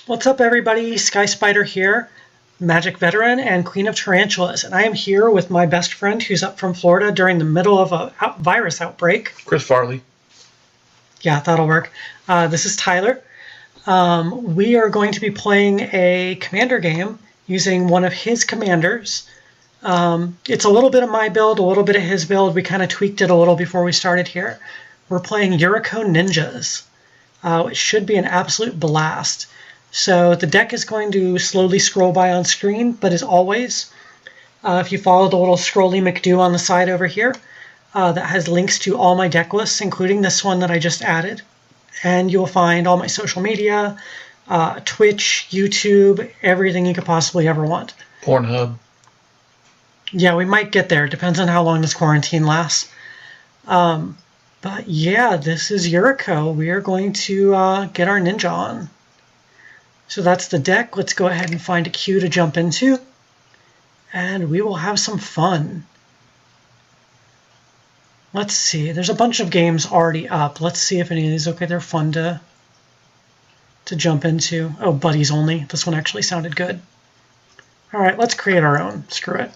What's up, everybody? Skye Spider here, Magic Veteran and Queen of Tarantulas, and I am here with my best friend who's up from Florida during the middle of a virus outbreak. Chris Farley. Yeah, that'll work. This is Tyler. We are going to be playing a commander game using one of his commanders. It's a little bit of my build, a little bit of his build. We kind of tweaked it a little before we started here. We're playing Yuriko Ninjas. It should be an absolute blast. So the deck is going to slowly scroll by on screen, but as always, if you follow the little scrolly McDo on the side over here, that has links to all my deck lists, including this one that I just added. And you'll find all my social media, Twitch, YouTube, everything you could possibly ever want. Pornhub. Yeah, we might get there. Depends on how long this quarantine lasts. But yeah, this is Yuriko. We are going to get our ninja on. So that's the deck. Let's go ahead and find a queue to jump into. And we will have some fun. Let's see. There's a bunch of games already up. Let's see if any of these, okay, they're fun to jump into. Oh, buddies only. This one actually sounded good. All right, let's create our own. Screw it.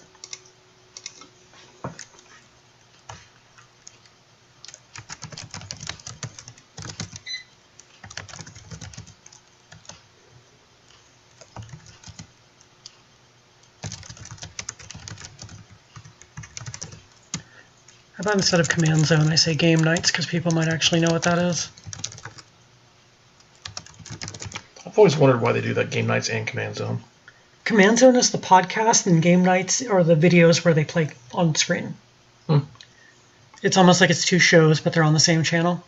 How about instead of command zone, I say game nights, because people might actually know what that is. I've always wondered why they do that, game nights and command zone. Command zone is the podcast, and game nights are the videos where they play on screen. It's almost like it's two shows, but they're on the same channel.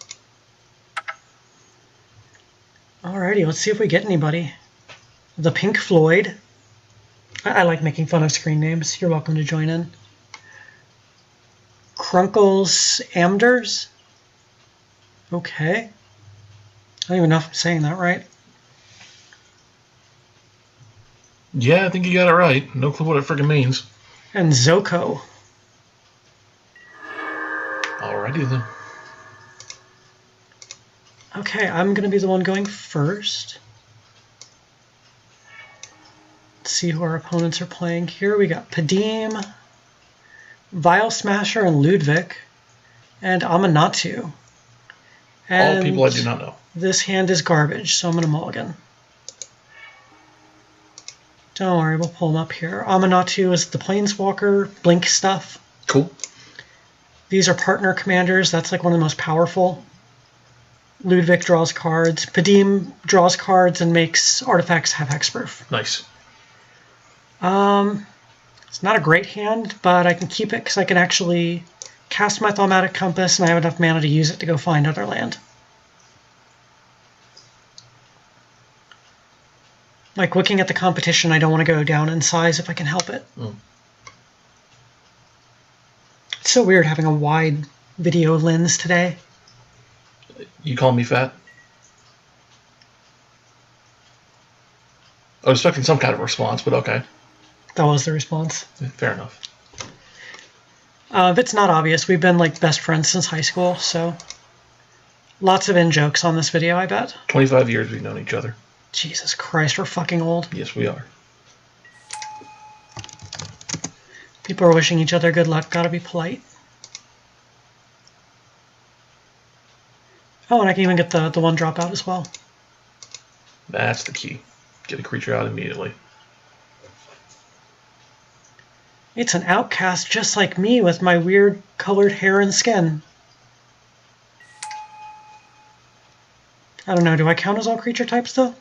Alrighty, let's see if we get anybody. The Pink Floyd. I like making fun of screen names. You're welcome to join in. Crunkles Amders. Okay. I don't even know if I'm saying that right. Yeah, I think you got it right. No clue what it freaking means. And Zoko. Alrighty then. Okay, I'm going to be the one going first. Let's see who our opponents are playing here. We got Padim, Vile Smasher, and Ludwig, and Amanatu. And all people I do not know. This hand is garbage, so I'm going to mulligan. Don't worry, we'll pull him up here. Amanatu is the Planeswalker, Blink stuff. Cool. These are partner commanders. That's like one of the most powerful. Ludwig draws cards. Padim draws cards and makes artifacts have hexproof. Nice. It's not a great hand, but I can keep it because I can actually cast my Thaumatic Compass and I have enough mana to use it to go find other land. Like, looking at the competition, I don't want to go down in size if I can help it. It's so weird having a wide video lens today. You call me fat? I was expecting some kind of response, but okay. That was the response. Fair enough. If it's not obvious, we've been like best friends since high school, so lots of in-jokes on this video, I bet. 25 years we've known each other. Jesus Christ, we're fucking old. Yes, we are. People are wishing each other good luck. Gotta be polite. Oh, and I can even get the one drop out as well. That's the key. Get a creature out immediately. It's an outcast just like me with my weird colored hair and skin. I don't know, do I count as all creature types though?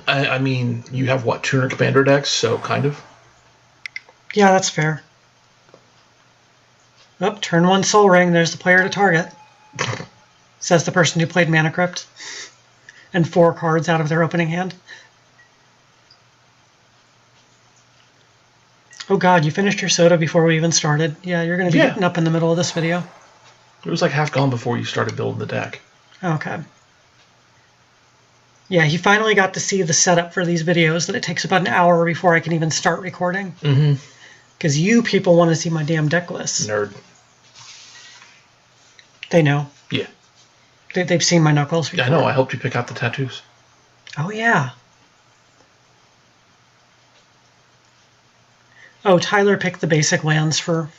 I mean, you have what, 200 commander decks, so kind of. Yeah, that's fair. Oh, turn 1 Soul Ring, there's the player to target. Says the person who played Mana Crypt. And 4 cards out of their opening hand. Oh god, you finished your soda before we even started. Yeah, you're going to be getting up in the middle of this video. It was like half gone before you started building the deck. Okay. Yeah, he finally got to see the setup for these videos, that it takes about an hour before I can even start recording. Because you people want to see my damn deck lists. Nerd. They know. Yeah. They've seen my knuckles before. I know. I helped you pick out the tattoos. Oh, yeah. Oh, Tyler picked the basic lands for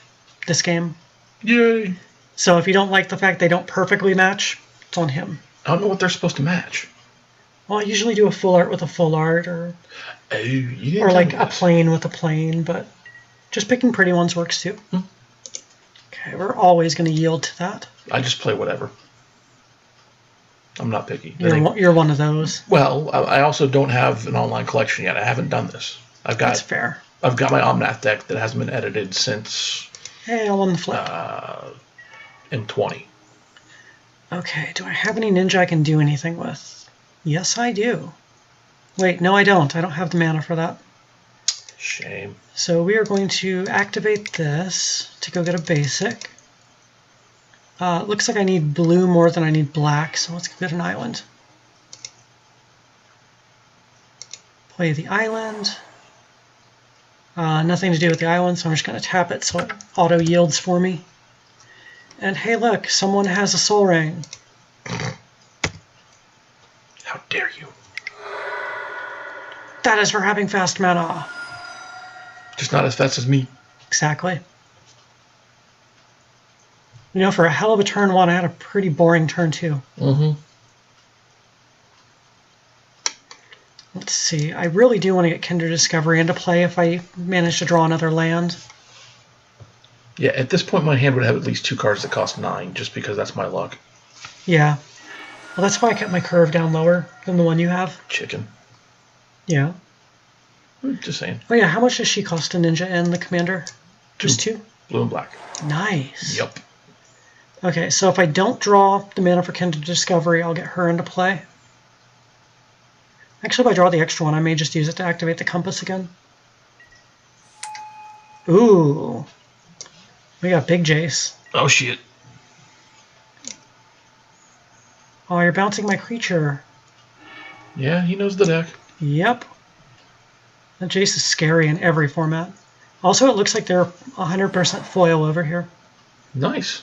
this game. Yay. So if you don't like the fact they don't perfectly match, it's on him. I don't know what they're supposed to match. Well, I usually do a full art with a full art, or like a plain with a plain, but just picking pretty ones works too. Okay, we're always going to yield to that. I just play whatever. I'm not picky. You're one of those. Well, I also don't have an online collection yet. I haven't done this. That's fair. I've got my Omnath deck that hasn't been edited since... Hey, I'm on the flip. M20. Okay, do I have any ninja I can do anything with? Yes, I do. Wait, no, I don't. I don't have the mana for that. Shame. So we are going to activate this to go get a basic. It looks like I need blue more than I need black, so let's get an island. Play the island. Nothing to do with the island, so I'm just going to tap it so it auto yields for me. And hey, look, someone has a soul ring. How dare you? That is for having fast mana. Just not as fast as me. Exactly. You know, for a hell of a turn one, I had a pretty boring turn two. Let's see. I really do want to get Kindred Discovery into play if I manage to draw another land. Yeah, at this point, my hand would have at least 2 cards that cost 9, just because that's my luck. Yeah. Well, that's why I kept my curve down lower than the one you have. Chicken. Yeah. Just saying. Oh, yeah. How much does she cost a ninja and the commander? Just 2? Blue and black. Nice. Yep. Okay, so if I don't draw the mana for Kindred Discovery, I'll get her into play. Actually, if I draw the extra one, I may just use it to activate the compass again. Ooh. We got big Jace. Oh, shit. Oh, you're bouncing my creature. Yeah, he knows the deck. Yep. That Jace is scary in every format. Also, it looks like they're 100% foil over here. Nice.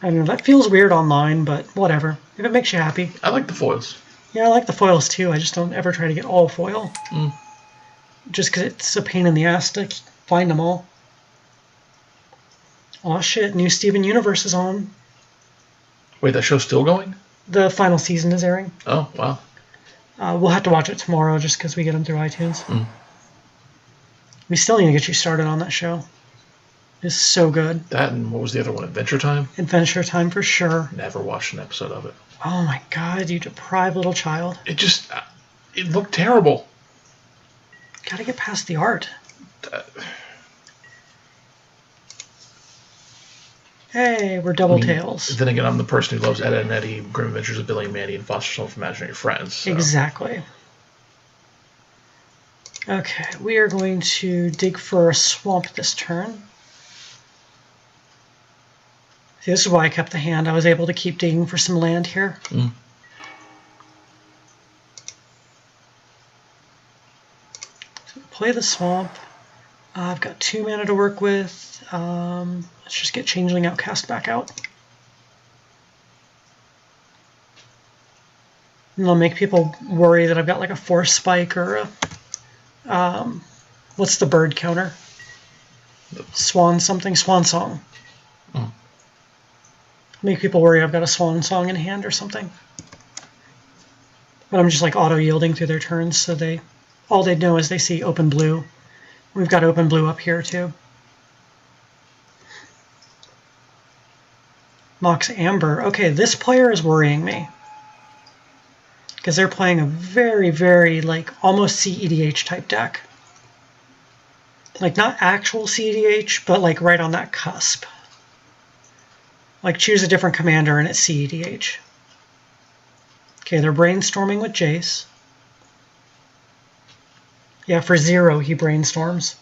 I know, that feels weird online, but whatever. If it makes you happy. I like the foils. Yeah, I like the foils too. I just don't ever try to get all foil. Just because it's a pain in the ass to find them all. Aw shit, new Steven Universe is on. Wait, that show's still going? The final season is airing. Oh, wow. We'll have to watch it tomorrow just because we get them through iTunes. We still need to get you started on that show. It's so good. That and what was the other one? Adventure Time? Adventure Time for sure. Never watched an episode of it. Oh my god, you deprived little child. It looked terrible. Gotta get past the art. Hey, we're double tails. Then again, I'm the person who loves Ed, Edd and Eddy, Grim Adventures of Billy and Mandy, and Foster Home for Imaginary Friends. So. Exactly. Okay, we are going to dig for a swamp this turn. See, this is why I kept the hand. I was able to keep digging for some land here. So play the swamp. I've got 2 mana to work with. Let's just get Changeling Outcast back out. And I'll make people worry that I've got like a Force Spike or a... what's the bird counter? Swan something? Swan Song. Make people worry I've got a Swan Song in hand or something. But I'm just like auto-yielding through their turns, so all they know is they see open blue. We've got open blue up here too. Mox Amber. Okay, this player is worrying me. Because they're playing a very, very, like, almost CEDH type deck. Like, not actual CEDH, but like right on that cusp. Like, choose a different commander and it's CEDH. Okay, they're brainstorming with Jace. Yeah, for 0, he brainstorms.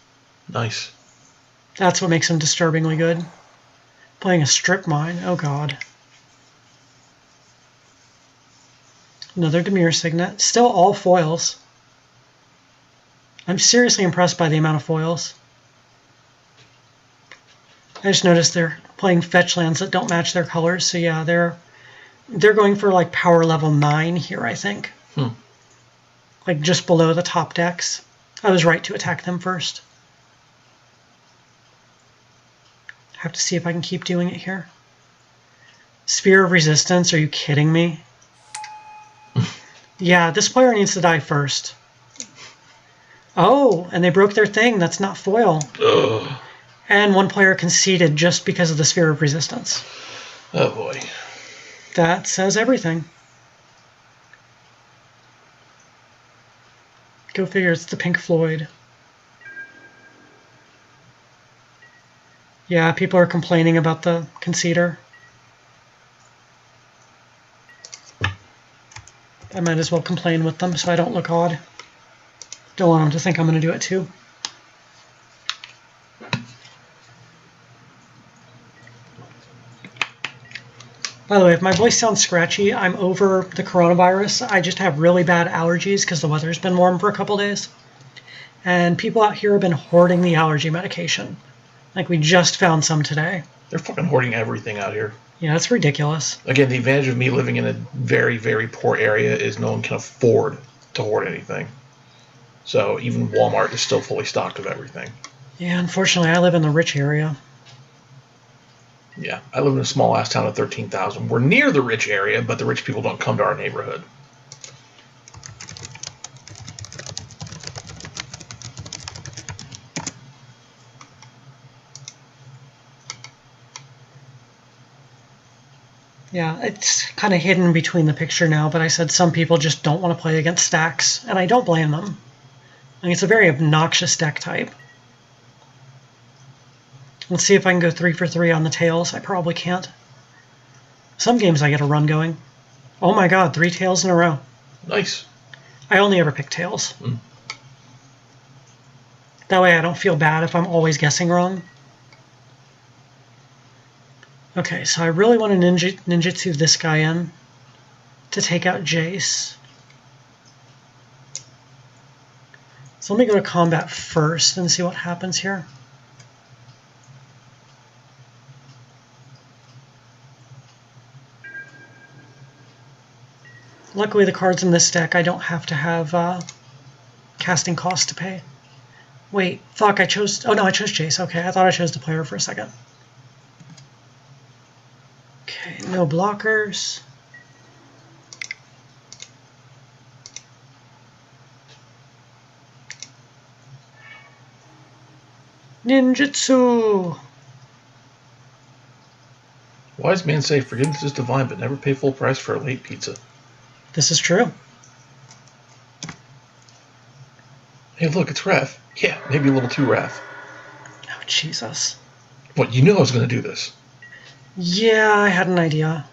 Nice. That's what makes him disturbingly good. Playing a strip mine. Oh, God. Another Demir Signet. Still all foils. I'm seriously impressed by the amount of foils. I just noticed they're playing fetch lands that don't match their colors. So yeah, they're going for like power level 9 here, I think. Like just below the top decks. I was right to attack them first. Have to see if I can keep doing it here. Sphere of Resistance, are you kidding me? Yeah, this player needs to die first. Oh, and they broke their thing. That's not foil. Ugh. And one player conceded just because of the Sphere of Resistance. Oh boy. That says everything. Go figure, it's the Pink Floyd. Yeah, people are complaining about the conceder. I might as well complain with them so I don't look odd. Don't want them to think I'm going to do it too. By the way, if my voice sounds scratchy, I'm over the coronavirus. I just have really bad allergies because the weather's been warm for a couple days. And people out here have been hoarding the allergy medication. Like, we just found some today. They're fucking hoarding everything out here. Yeah, it's ridiculous. Again, the advantage of me living in a very, very poor area is no one can afford to hoard anything. So even Walmart is still fully stocked of everything. Yeah, unfortunately, I live in the rich area. Yeah, I live in a small-ass town of 13,000. We're near the rich area, but the rich people don't come to our neighborhood. Yeah, it's kind of hidden between the picture now, but I said some people just don't want to play against stacks, and I don't blame them. I mean, it's a very obnoxious deck type. Let's see if I can go 3 for 3 on the tails. I probably can't. Some games I get a run going. Oh my god, 3 tails in a row. Nice. I only ever pick tails. That way I don't feel bad if I'm always guessing wrong. Okay, so I really want to ninjutsu this guy in to take out Jace. So let me go to combat first and see what happens here. Luckily, the cards in this deck, I don't have to have casting costs to pay. Wait, fuck, I chose... Oh, no, I chose Jace. Okay, I thought I chose the player for a second. Okay, no blockers. Ninjutsu! Wise man say, forgiveness is divine, but never pay full price for a late pizza. This is true. Hey, look, it's Raph. Yeah, maybe a little too Raph. Oh, Jesus. What, you knew I was going to do this? Yeah, I had an idea.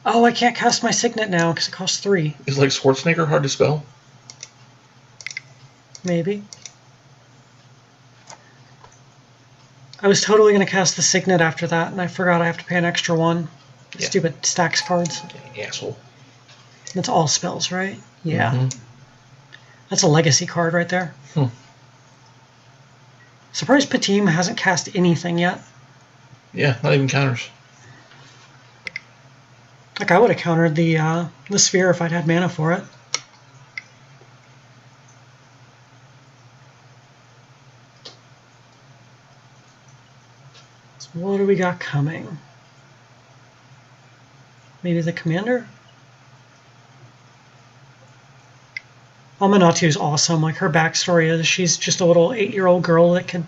Oh, I can't cast my Signet now because it costs 3. Is like Schwarzenegger hard to spell? Maybe. I was totally going to cast the Signet after that, and I forgot I have to pay an extra 1. Yeah. Stupid stacks cards. Asshole. That's all spells, right? Yeah. That's a legacy card right there. Surprised Patim hasn't cast anything yet. Yeah, not even counters. Like, I would have countered the sphere if I'd had mana for it. So what do we got coming? Maybe the commander? Amanatu is awesome. Like, her backstory is she's just a little 8-year-old girl that can...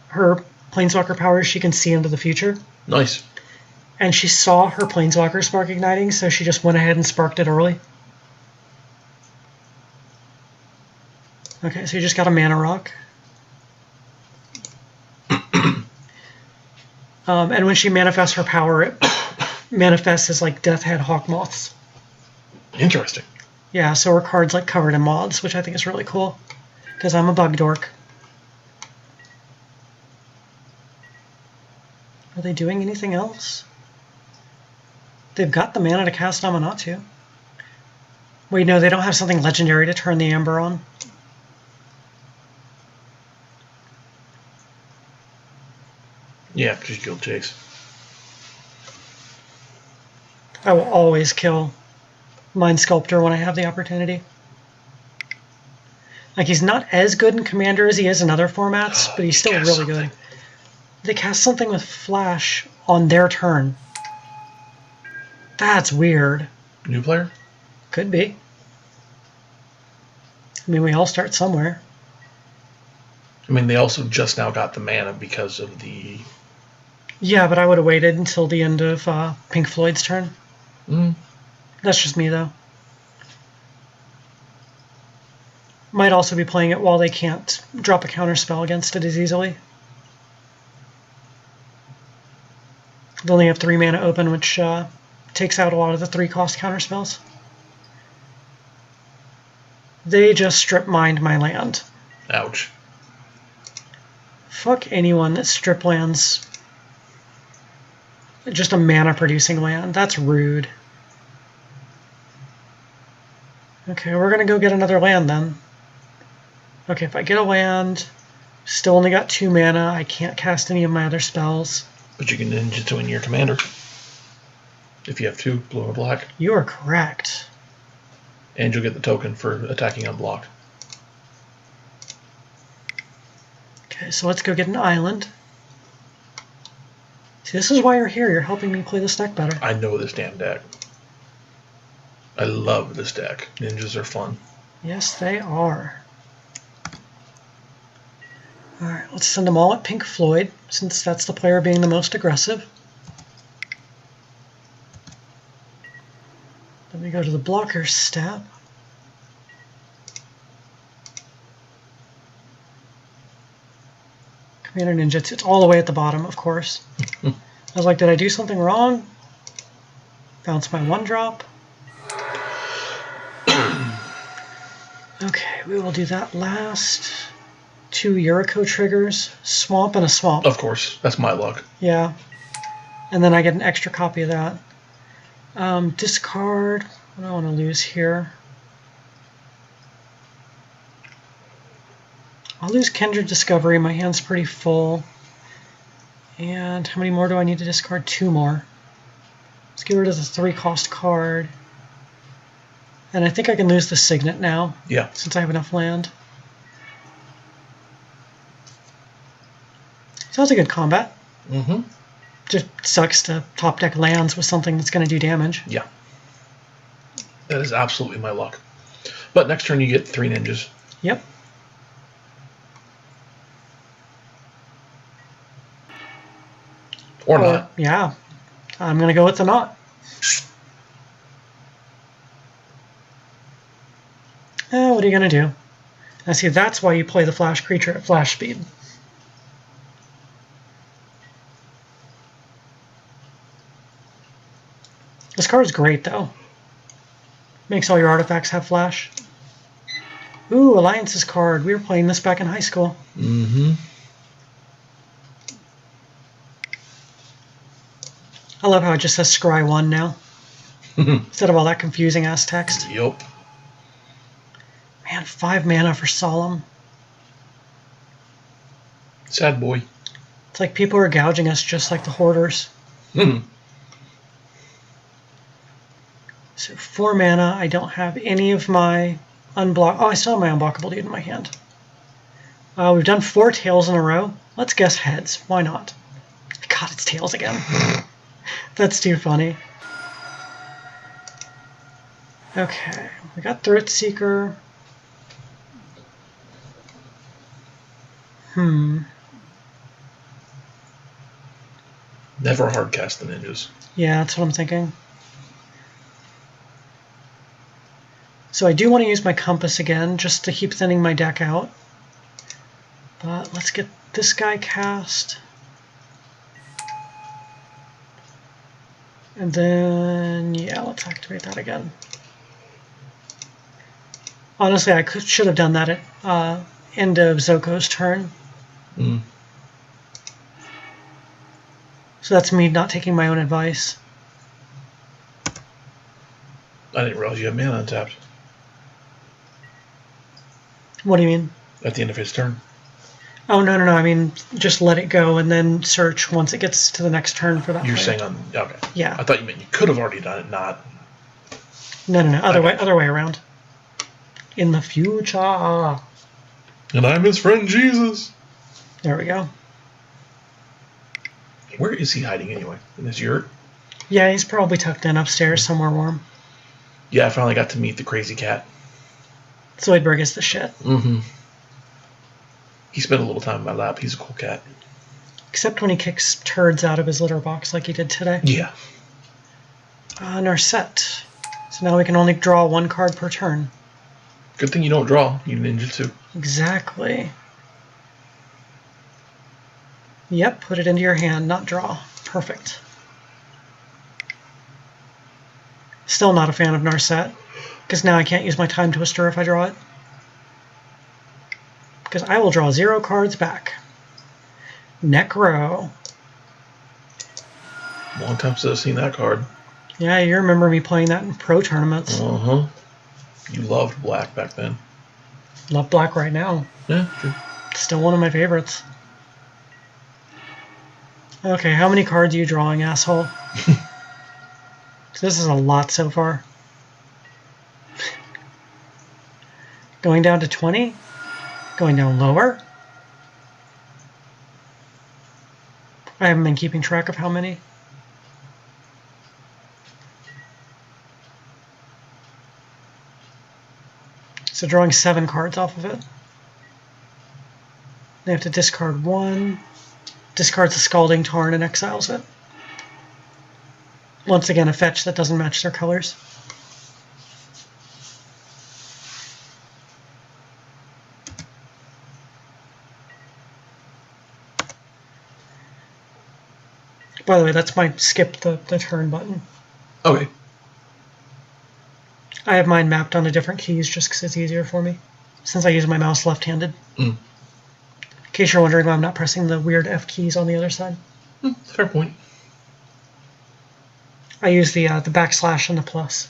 Her planeswalker powers, she can see into the future. Nice. And she saw her planeswalker spark igniting, so she just went ahead and sparked it early. Okay, so you just got a mana rock. And when she manifests her power, it manifests as like Death Head Hawk Moths. Interesting. Yeah, so her card's like covered in moths, which I think is really cool. Because I'm a bug dork. Are they doing anything else? They've got the mana to cast Amanatu. Wait, no, they don't have something legendary to turn the Amber on. Yeah, because you killed Chase. I will always kill Mind Sculptor when I have the opportunity. Like, he's not as good in Commander as he is in other formats, but he's still really good. They cast something with Flash on their turn. That's weird. New player? Could be. I mean, we all start somewhere. I mean, they also just now got the mana because of the... Yeah, but I would have waited until the end of Pink Floyd's turn. That's just me, though. Might also be playing it while they can't drop a counter spell against it as easily. They only have 3 mana open, which takes out a lot of the 3-cost counter spells. They just strip mined my land. Ouch. Fuck anyone that strip lands just a mana producing land. That's rude. Okay, we're gonna go get another land then. Okay, if I get a land, still only got 2 mana, I can't cast any of my other spells. But you can ninjutsu in your commander. If you have 2, blue or black. You are correct. And you'll get the token for attacking unblocked. Okay, so let's go get an island. See, this is why you're here. You're helping me play this deck better. I know this damn deck. I love this deck. Ninjas are fun. Yes, they are. Alright, let's send them all at Pink Floyd, since that's the player being the most aggressive. Then we go to the blocker step. Commander Ninjutsu. It's all the way at the bottom, of course. I was like, did I do something wrong? Bounce my 1-drop. Okay, we will do that last. 2 Yuriko triggers. Swamp and a swamp. Of course. That's my luck. Yeah. And then I get an extra copy of that. Discard. What do I want to lose here? I'll lose Kindred Discovery. My hand's pretty full. And how many more do I need to discard? 2 more. Let's get rid of the 3-cost card. And I think I can lose the Signet now. Yeah. Since I have enough land. So that's a good combat. Mm-hmm. Just sucks to top deck lands with something that's going to do damage. Yeah. That is absolutely my luck. But next turn you get 3 ninjas. Yep. Or not. Yeah. I'm going to go with the not. What are you going to do? I see, that's why you play the flash creature at flash speed. This card's great, though. Makes all your artifacts have flash. Ooh, Alliance's card. We were playing this back in high school. Mm-hmm. I love how it just says Scry 1 now. Instead of all that confusing ass text. Yup. Man, 5 mana for Solemn. Sad boy. It's like people are gouging us just like the Hoarders. So 4 mana, I don't have any of my unblock. Oh, I still have my unblockable dude in my hand. We've done 4 tails in a row. Let's guess heads. Why not? God, it's tails again. That's too funny. Okay, we got Thrift Seeker. Never hard cast the ninjas. Yeah, that's what I'm thinking. So I do want to use my compass again, just to keep thinning my deck out. But let's get this guy cast. And then, yeah, let's activate that again. Honestly, I should have done that at end of Zoko's turn. So that's me not taking my own advice. I didn't realize you had mana untapped. What do you mean? At the end of his turn. Oh, no, no, no. I mean, just let it go and then search once it gets to the next turn for that You're player. saying on... Okay. Yeah. I thought you meant you could have already done it, not... No, no, no. Other way around. In the future. And I'm his friend Jesus. There we go. Where is he hiding anyway? In his yurt? Yeah, he's probably tucked in upstairs somewhere warm. Yeah, I finally got to meet the crazy cat. Zoidberg is the shit. Mm-hmm. He spent a little time in my lap. He's a cool cat. Except when he kicks turds out of his litter box like he did today. Yeah. Narset. So now we can only draw one card per turn. Good thing you don't draw, you ninjutsu. Exactly. Yep, put it into your hand, not draw. Perfect. Still not a fan of Narset, because now I can't use my Time Twister if I draw it. Because I will draw 0 cards back. Necro. Long time since I've seen that card. Yeah, you remember me playing that in pro tournaments. Uh-huh. You loved black back then. Love black right now. Yeah, true. Still one of my favorites. Okay, how many cards are you drawing, asshole? This is a lot so far. Going down to 20? Going down lower? I haven't been keeping track of how many. So drawing 7 cards off of it. They have to discard 1. Discards the Scalding Tarn and exiles it. Once again, a fetch that doesn't match their colors. By the way, that's my skip the turn button. Okay. I have mine mapped onto different keys just because it's easier for me, since I use my mouse left-handed. In case you're wondering why I'm not pressing the weird F keys on the other side. Fair point. I use the backslash and the plus.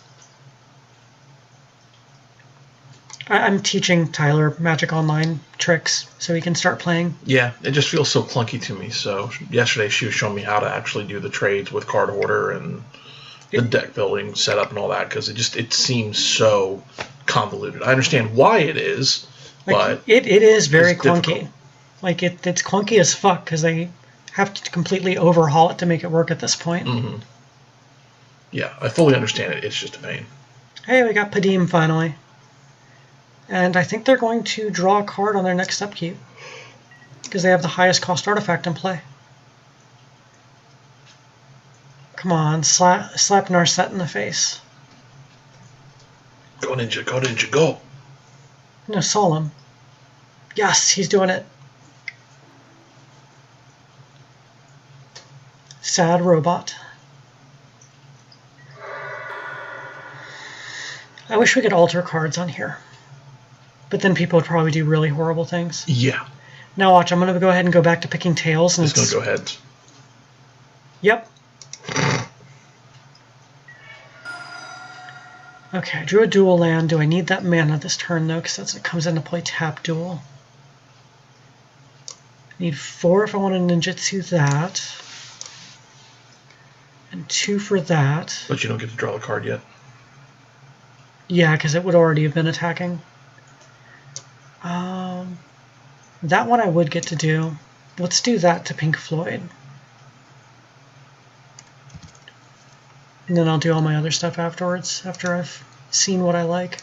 I'm teaching Tyler Magic Online tricks so he can start playing. Yeah, it just feels so clunky to me. So yesterday she was showing me how to actually do the trades with card order and the deck building setup and all that, because it seems so convoluted. I understand why it is, but it is very clunky. Difficult. Like it's clunky as fuck because they have to completely overhaul it to make it work at this point. Mm-hmm. Yeah, I fully understand it. It's just a pain. Hey, we got Padim finally. And I think they're going to draw a card on their next upkeep because they have the highest cost artifact in play. Come on, slap Narset in the face. Go ninja, go ninja, go. No, Solemn. Yes, he's doing it. Sad robot. I wish we could alter cards on here. But then people would probably do really horrible things. Yeah. Now watch, I'm going to go ahead and go back to picking tails. And It's going to go ahead. Yep. Okay, I drew a dual land. Do I need that mana this turn, though? Because it comes into play tap dual. I need 4 if I want to ninjutsu that. And 2 for that. But you don't get to draw a card yet. Yeah, because it would already have been attacking. That one I would get to do. Let's do that to Pink Floyd. And then I'll do all my other stuff afterwards, after I've seen what I like.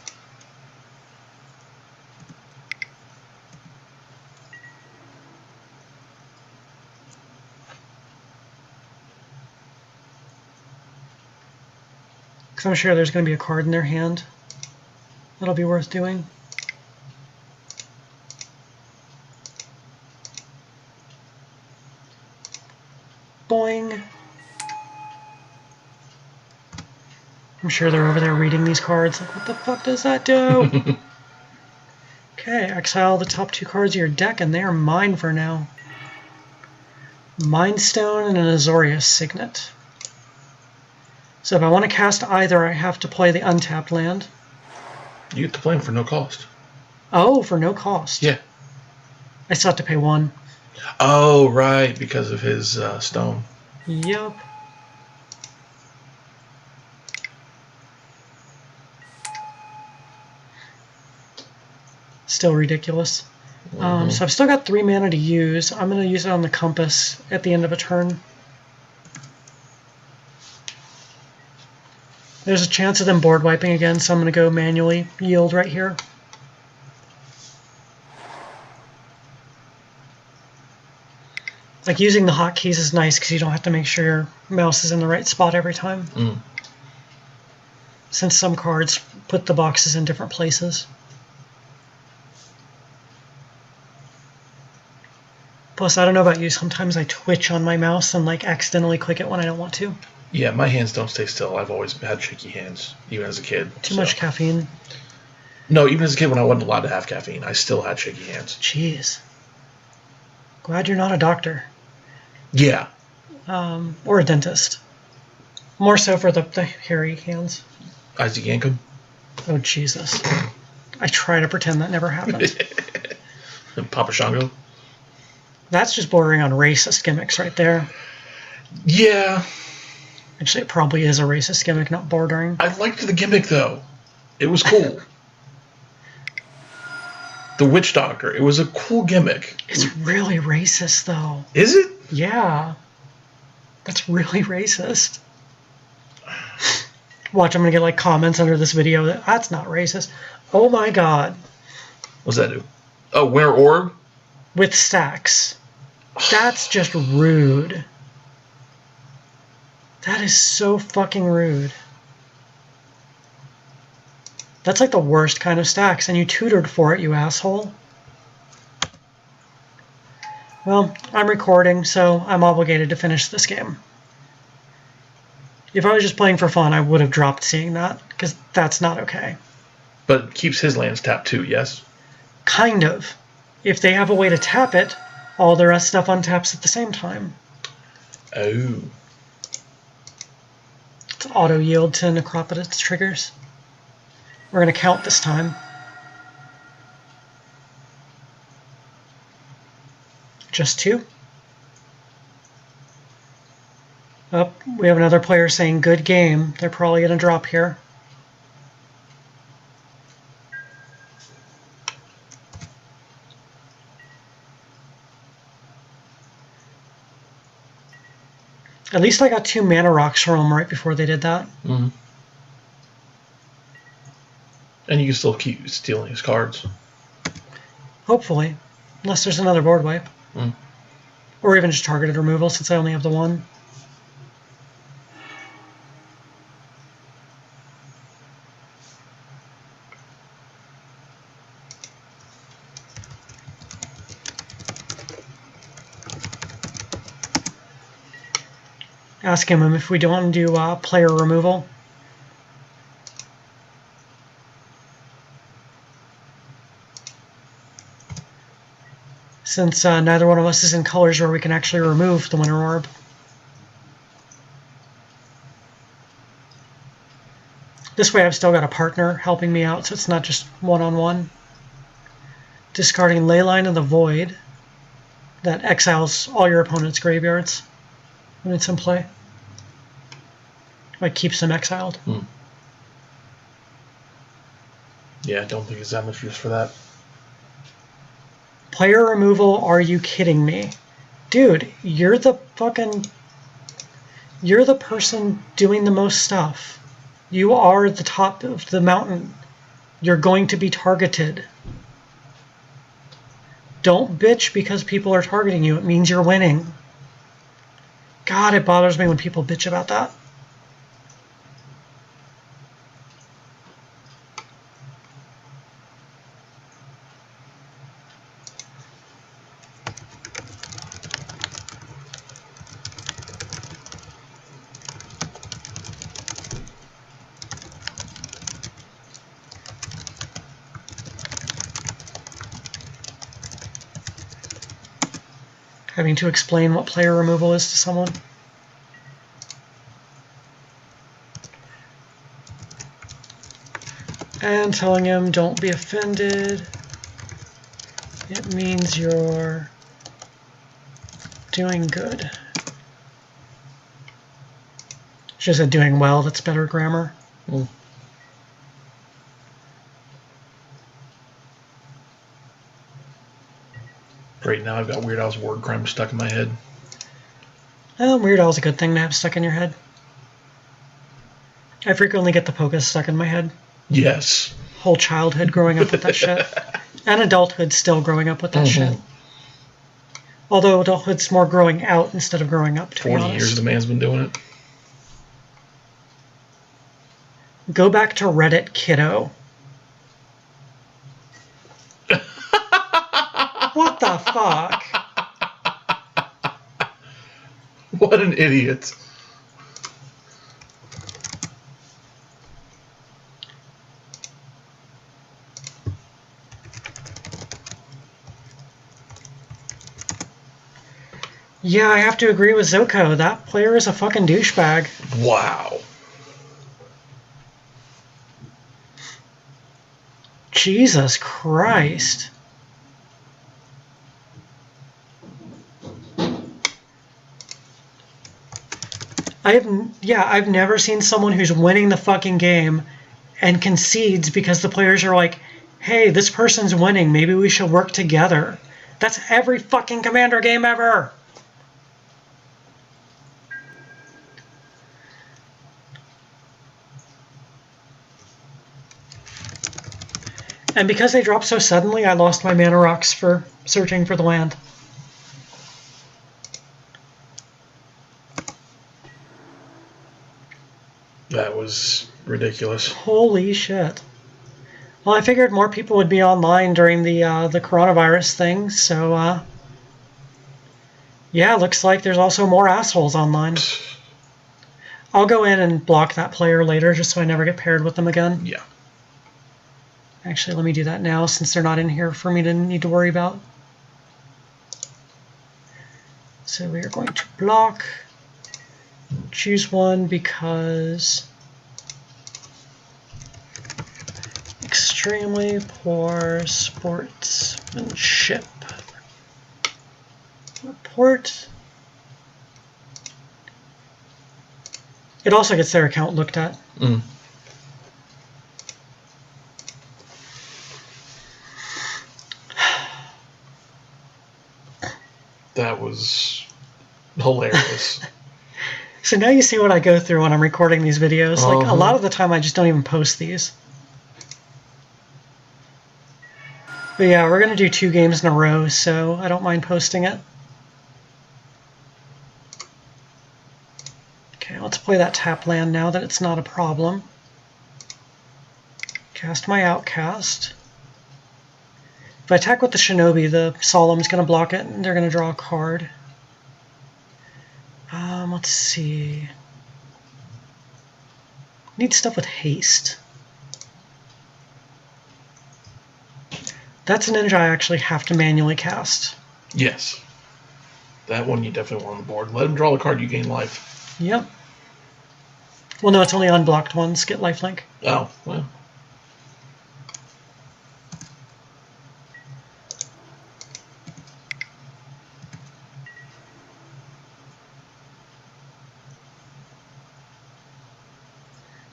Because I'm sure there's going to be a card in their hand that'll be worth doing. Boing. I'm sure they're over there reading these cards. Like, what the fuck does that do? Okay, exile the top 2 cards of your deck, and they are mine for now. Mind Stone and an Azorius Signet. So if I want to cast either, I have to play the untapped land. You get to play them for no cost. Oh, for no cost. Yeah. I still have to pay 1. Oh, right, because of his stone. Yep. Still ridiculous. So I've still got 3 mana to use. I'm going to use it on the compass at the end of a turn. There's a chance of them board wiping again, so I'm going to go manually yield right here. Like, using the hotkeys is nice because you don't have to make sure your mouse is in the right spot every time. Since some cards put the boxes in different places. Plus, I don't know about you, sometimes I twitch on my mouse and like accidentally click it when I don't want to. Yeah, my hands don't stay still. I've always had shaky hands, even as a kid. Too much caffeine. No, even as a kid when I wasn't allowed to have caffeine, I still had shaky hands. Jeez. Glad you're not a doctor. Yeah. Or a dentist. More so for the hairy hands. Isaac Yankum. Oh, Jesus. I try to pretend that never happened. Papa Shango. That's just bordering on racist gimmicks right there. Yeah. Actually, it probably is a racist gimmick, not bordering. I liked the gimmick, though. It was cool. The Witch Doctor. It was a cool gimmick. It's really racist, though. Is it? Yeah. That's really racist. Watch, I'm going to get like comments under this video that that's not racist. Oh my god. What's that do? Oh, Winter Orb? With stacks. That's just rude. That is so fucking rude. That's like the worst kind of stacks, and you tutored for it, you asshole. Well, I'm recording, so I'm obligated to finish this game. If I was just playing for fun, I would have dropped seeing that, because that's not okay. But it keeps his lands tapped too, yes? Kind of. If they have a way to tap it, all the rest stuff untaps at the same time. Oh. It's auto yield to Necropotence triggers. We're going to count this time. Just 2. Oh, we have another player saying good game. They're probably going to drop here. At least I got 2 mana rocks from them right before they did that. Mm-hmm. And you can still keep stealing his cards. Hopefully. Unless there's another board wipe. Or even just targeted removal, since I only have the 1. Asking him if we don't want to do player removal. Since neither one of us is in colors where we can actually remove the Winter Orb. This way I've still got a partner helping me out, so it's not just one-on-one. Discarding Leyline of the Void. That exiles all your opponent's graveyards when it's in play. Like, keeps them exiled. Yeah, I don't think it's that much use for that. Player removal, are you kidding me? Dude, you're the person doing the most stuff. You are the top of the mountain. You're going to be targeted. Don't bitch because people are targeting you. It means you're winning. God, it bothers me when people bitch about that. Having to explain what player removal is to someone. And telling him, don't be offended. It It means you're doing good. She said doing well, that's better grammar. Mm. Great, now I've got Weird Al's word crime stuck in my head. Weird Al's a good thing to have stuck in your head. I frequently get the Pocus stuck in my head. Yes. Whole childhood growing up with that shit. And adulthood still growing up with that shit. Although adulthood's more growing out instead of growing up, to be honest. 20 years the man's been doing it. Go back to Reddit, kiddo. What the fuck? What an idiot. Yeah, I have to agree with Zoko. That player is a fucking douchebag. Wow. Jesus Christ. I've never seen someone who's winning the fucking game and concedes because the players are like, hey, this person's winning, maybe we should work together. That's every fucking Commander game ever. And because they dropped so suddenly, I lost my mana rocks for searching for the land. That was ridiculous. Holy shit. Well, I figured more people would be online during the coronavirus thing, so yeah, looks like there's also more assholes online. I'll go in and block that player later just so I never get paired with them again. Yeah. Actually, let me do that now since they're not in here for me to need to worry about. So we are going to block. Choose one because extremely poor sportsmanship. Report. It also gets their account looked at. Mm. That was hilarious. So now you see what I go through when I'm recording these videos. Like, a lot of the time I just don't even post these. But yeah, we're going to do 2 games in a row, so I don't mind posting it. Okay, let's play that tap land now that it's not a problem. Cast my Outcast. If I attack with the Shinobi, the Solemn's going to block it, and they're going to draw a card. Let's see. Need stuff with haste. That's a ninja I actually have to manually cast. Yes. That one you definitely want on the board. Let him draw the card, you gain life. Yep. Well, no, it's only unblocked ones get lifelink. Oh, well.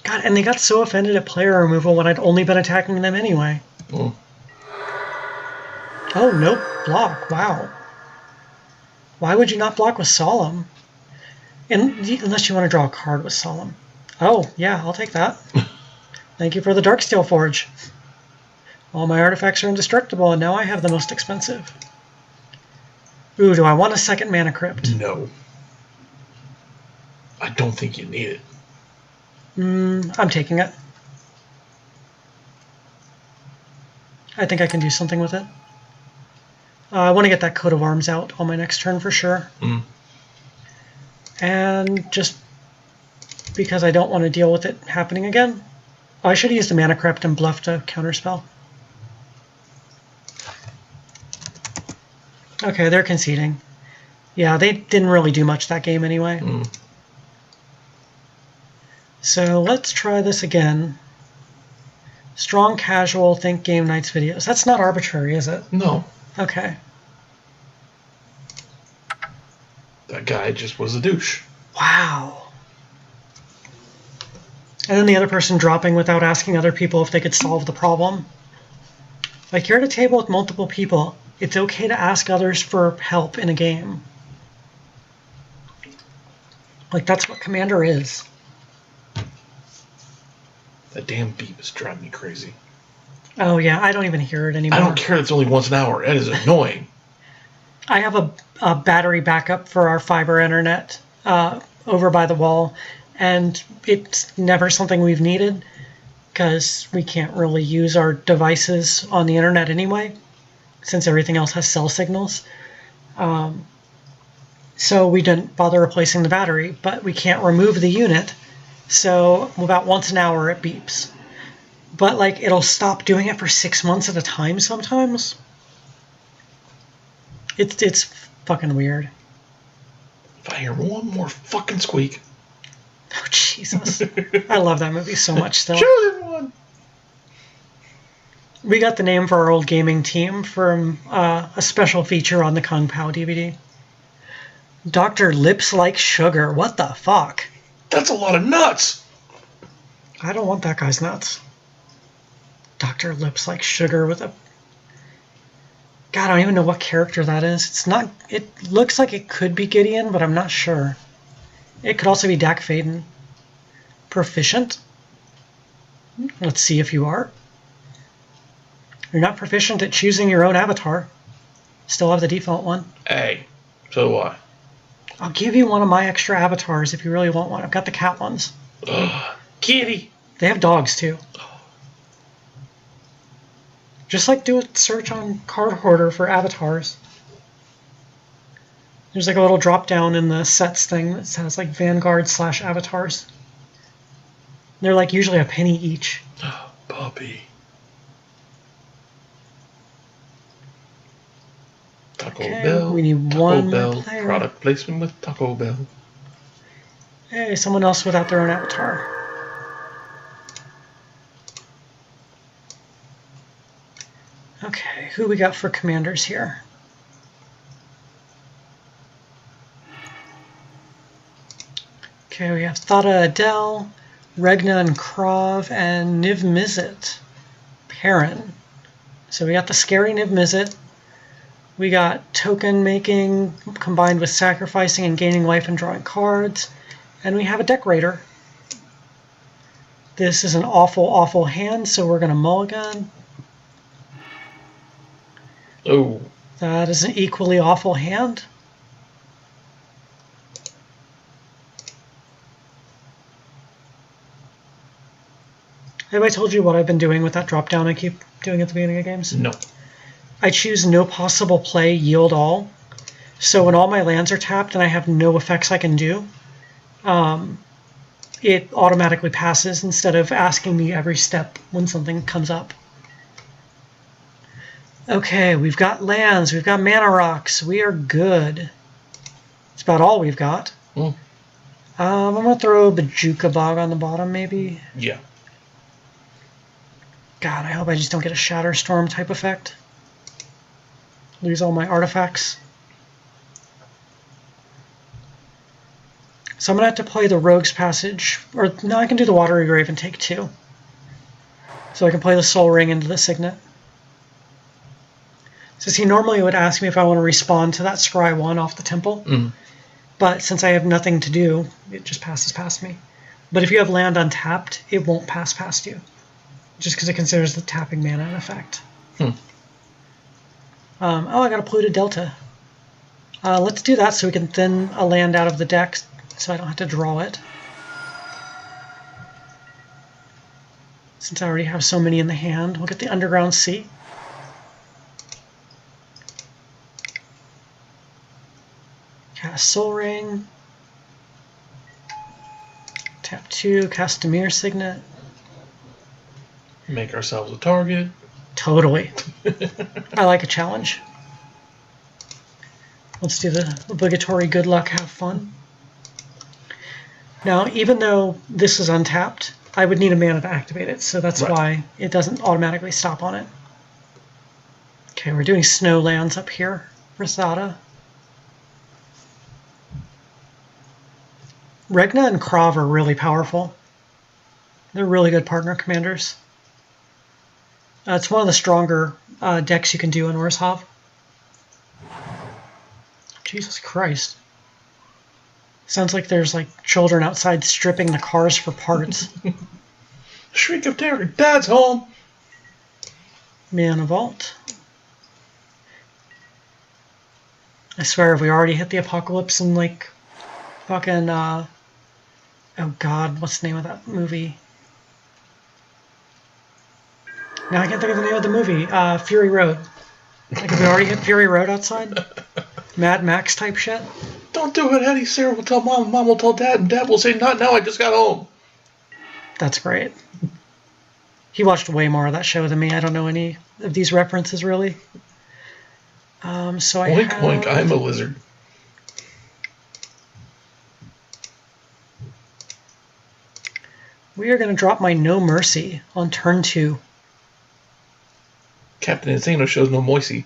God, and they got so offended at player removal when I'd only been attacking them anyway. Mm. Oh, nope. Block. Wow. Why would you not block with Solemn? Unless you want to draw a card with Solemn. Oh, yeah, I'll take that. Thank you for the Darksteel Forge. All my artifacts are indestructible, and now I have the most expensive. Ooh, do I want a second Mana Crypt? No. I don't think you need it. I'm taking it. I think I can do something with it. I want to get that Coat of Arms out on my next turn for sure. Mm. And just because I don't want to deal with it happening again. Oh, I should have used a Mana Crypt and bluffed a counterspell. Okay, they're conceding. Yeah, they didn't really do much that game anyway. Mm. So let's try this again. Strong casual, think game nights videos. That's not arbitrary, is it? No. Okay. That guy just was a douche. Wow. And then the other person dropping without asking other people if they could solve the problem. Like, you're at a table with multiple people. It's okay to ask others for help in a game. Like, that's what Commander is. That damn beep is driving me crazy. Oh, yeah, I don't even hear it anymore. I don't care that it's only once an hour. It is annoying. I have a battery backup for our fiber internet over by the wall, and it's never something we've needed because we can't really use our devices on the internet anyway, since everything else has cell signals. So we didn't bother replacing the battery, but we can't remove the unit. So about once an hour it beeps. But like it'll stop doing it for 6 months at a time sometimes. It's fucking weird. If I hear one more fucking squeak. Oh Jesus. I love that movie so much still. Chosen one! We got the name for our old gaming team from a special feature on the Kung Pao DVD. Dr. Lips Like Sugar. What the fuck? That's a lot of nuts! I don't want that guy's nuts. Dr. Lips Like Sugar with a... God, I don't even know what character that is. It's not... It looks like it could be Gideon, but I'm not sure. It could also be Dak Faden. Proficient? Let's see if you are. You're not proficient at choosing your own avatar. Still have the default one. Hey, so do I. I'll give you one of my extra avatars if you really want one. I've got the cat ones. Ugh, kitty! They have dogs too. Just like do a search on Card Hoarder for avatars. There's like a little drop down in the sets thing that says like Vanguard/avatars. They're like usually a penny each. Puppy. Taco Okay, Bell. we need Taco one Bell. more player. Product placement with Taco Bell. Hey, someone else without their own avatar. Okay, who we got for commanders here? Okay, we have Thada Adele, Regna and Krav, and Niv Mizzet. Perrin. So we got the scary Niv Mizzet. We got token making combined with sacrificing and gaining life and drawing cards. And we have a deck raider. This is an awful, awful hand, so we're going to mulligan. Oh. That is an equally awful hand. Have I told you what I've been doing with that drop down I keep doing at the beginning of games? No. I choose no possible play, yield all. So when all my lands are tapped and I have no effects I can do, it automatically passes instead of asking me every step when something comes up. Okay, we've got lands, we've got mana rocks, we are good. That's about all we've got. Mm. I'm going to throw Bajuka Bog on the bottom, maybe. Yeah. God, I hope I just don't get a Shatterstorm type effect. Lose all my artifacts. So I'm going to have to play the Rogue's Passage. Or, no, I can do the Watery Grave and take 2. So I can play the Soul Ring into the Signet. So see, normally it would ask me if I want to respond to that Scry 1 off the temple. Mm. But since I have nothing to do, it just passes past me. But if you have land untapped, it won't pass past you. Just because it considers the tapping mana an effect. Hmm. Oh, I got a polluted delta. Let's do that so we can thin a land out of the deck so I don't have to draw it. Since I already have so many in the hand, we'll get the Underground Sea. Cast Soul Ring. Tap 2, cast Demir Signet. Make ourselves a target. Totally. I like a challenge. Let's do the obligatory good luck, have fun. Now, even though this is untapped, I would need a mana to activate it, so that's Right. why it doesn't automatically stop on it. Okay, we're doing Snowlands up here. Rosada. Regna and Krav are really powerful. They're really good partner commanders. It's one of the stronger decks you can do in Orzhov. Jesus Christ. Sounds like there's like children outside stripping the cars for parts. Shriek of terror, Dad's home! Mana Vault. I swear, if we already hit the apocalypse in like fucking oh god, what's the name of that movie? Now I can't think of the name of the movie. Fury Road. Like if we already hit Fury Road outside? Mad Max type shit? Don't do it, Eddie. Sarah will tell Mom, Mom will tell Dad, and Dad will say, not now, I just got home. That's great. He watched way more of that show than me. I don't know any of these references, really. So I Oink, have... oink, I'm a lizard. We are going to drop my No Mercy on turn 2. Captain Insano shows no moisty.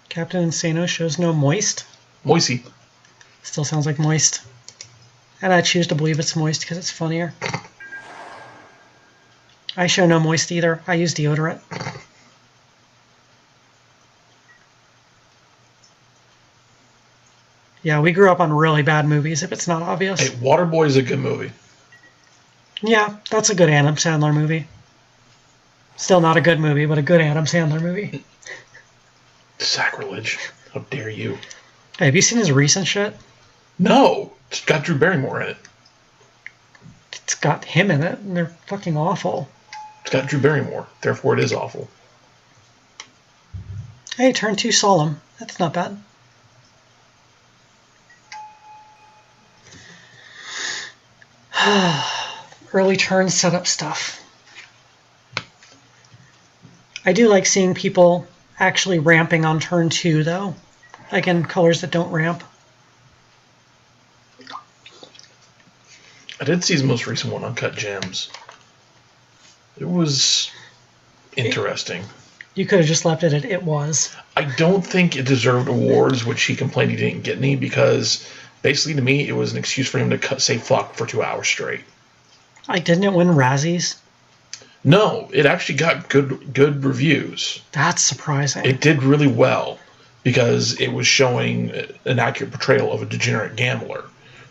Captain Insano shows no moist. Moisty. Still sounds like moist. And I choose to believe it's moist because it's funnier. I show no moist either. I use deodorant. Yeah, we grew up on really bad movies, if it's not obvious. Hey, Waterboy is a good movie. Yeah, that's a good Adam Sandler movie. Still not a good movie, but a good Adam Sandler movie. Sacrilege. How dare you? Hey, have you seen his recent shit? No! It's got Drew Barrymore in it. It's got him in it, and they're fucking awful. It's got Drew Barrymore. Therefore, it is awful. Hey, turn 2 Solemn. That's not bad. Early turn setup stuff. I do like seeing people actually ramping on turn 2, though. Like in colors that don't ramp. I did see his most recent one, Uncut Gems. It was interesting. You could have just left it at it was. I don't think it deserved awards, which he complained he didn't get any, because basically to me it was an excuse for him to say fuck for 2 hours straight. Like, didn't it win Razzies? No, it actually got good reviews. That's surprising. It did really well because it was showing an accurate portrayal of a degenerate gambler.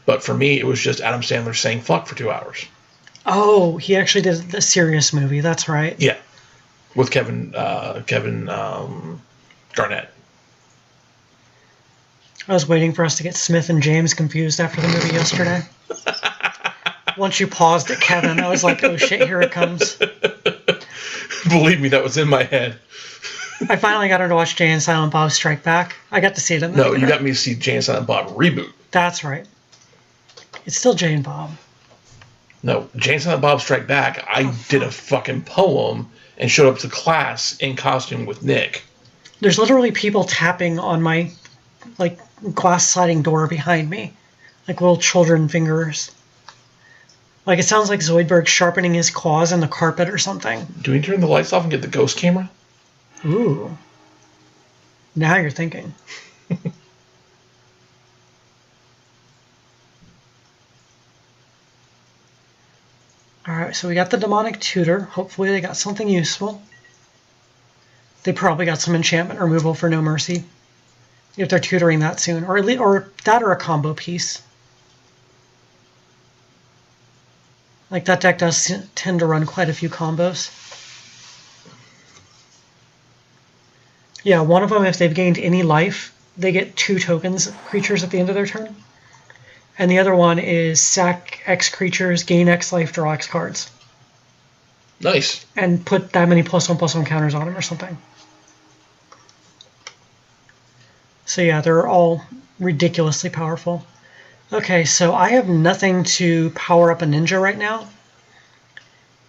But for me, it was just Adam Sandler saying fuck for 2 hours. Oh, he actually did the serious movie. That's right. Yeah, with Kevin Garnett. I was waiting for us to get Smith and James confused after the movie yesterday. Once you paused at Kevin, I was like, oh shit, here it comes. Believe me, that was in my head. I finally got her to watch Jay and Silent Bob Strike Back. I got to see it in the No, theater. you got me to see Jay and Silent Bob reboot. That's right. It's still Jay and Bob. No, Jay and Silent Bob Strike Back, I did a fucking poem and showed up to class in costume with Nick. There's literally people tapping on my, like, glass sliding door behind me. Like little children fingers. Like, it sounds like Zoidberg sharpening his claws in the carpet or something. Do we turn the lights off and get the ghost camera? Ooh. Now you're thinking. Alright, so we got the Demonic Tutor. Hopefully they got something useful. They probably got some enchantment removal for No Mercy. If they're tutoring that soon. Or that or a combo piece. Like, that deck does tend to run quite a few combos. Yeah, one of them, if they've gained any life, they get 2 tokens creatures at the end of their turn. And the other one is sack X creatures, gain X life, draw X cards. Nice. And put that many +1/+1 counters on them or something. So yeah, they're all ridiculously powerful. Okay, so I have nothing to power up a ninja right now.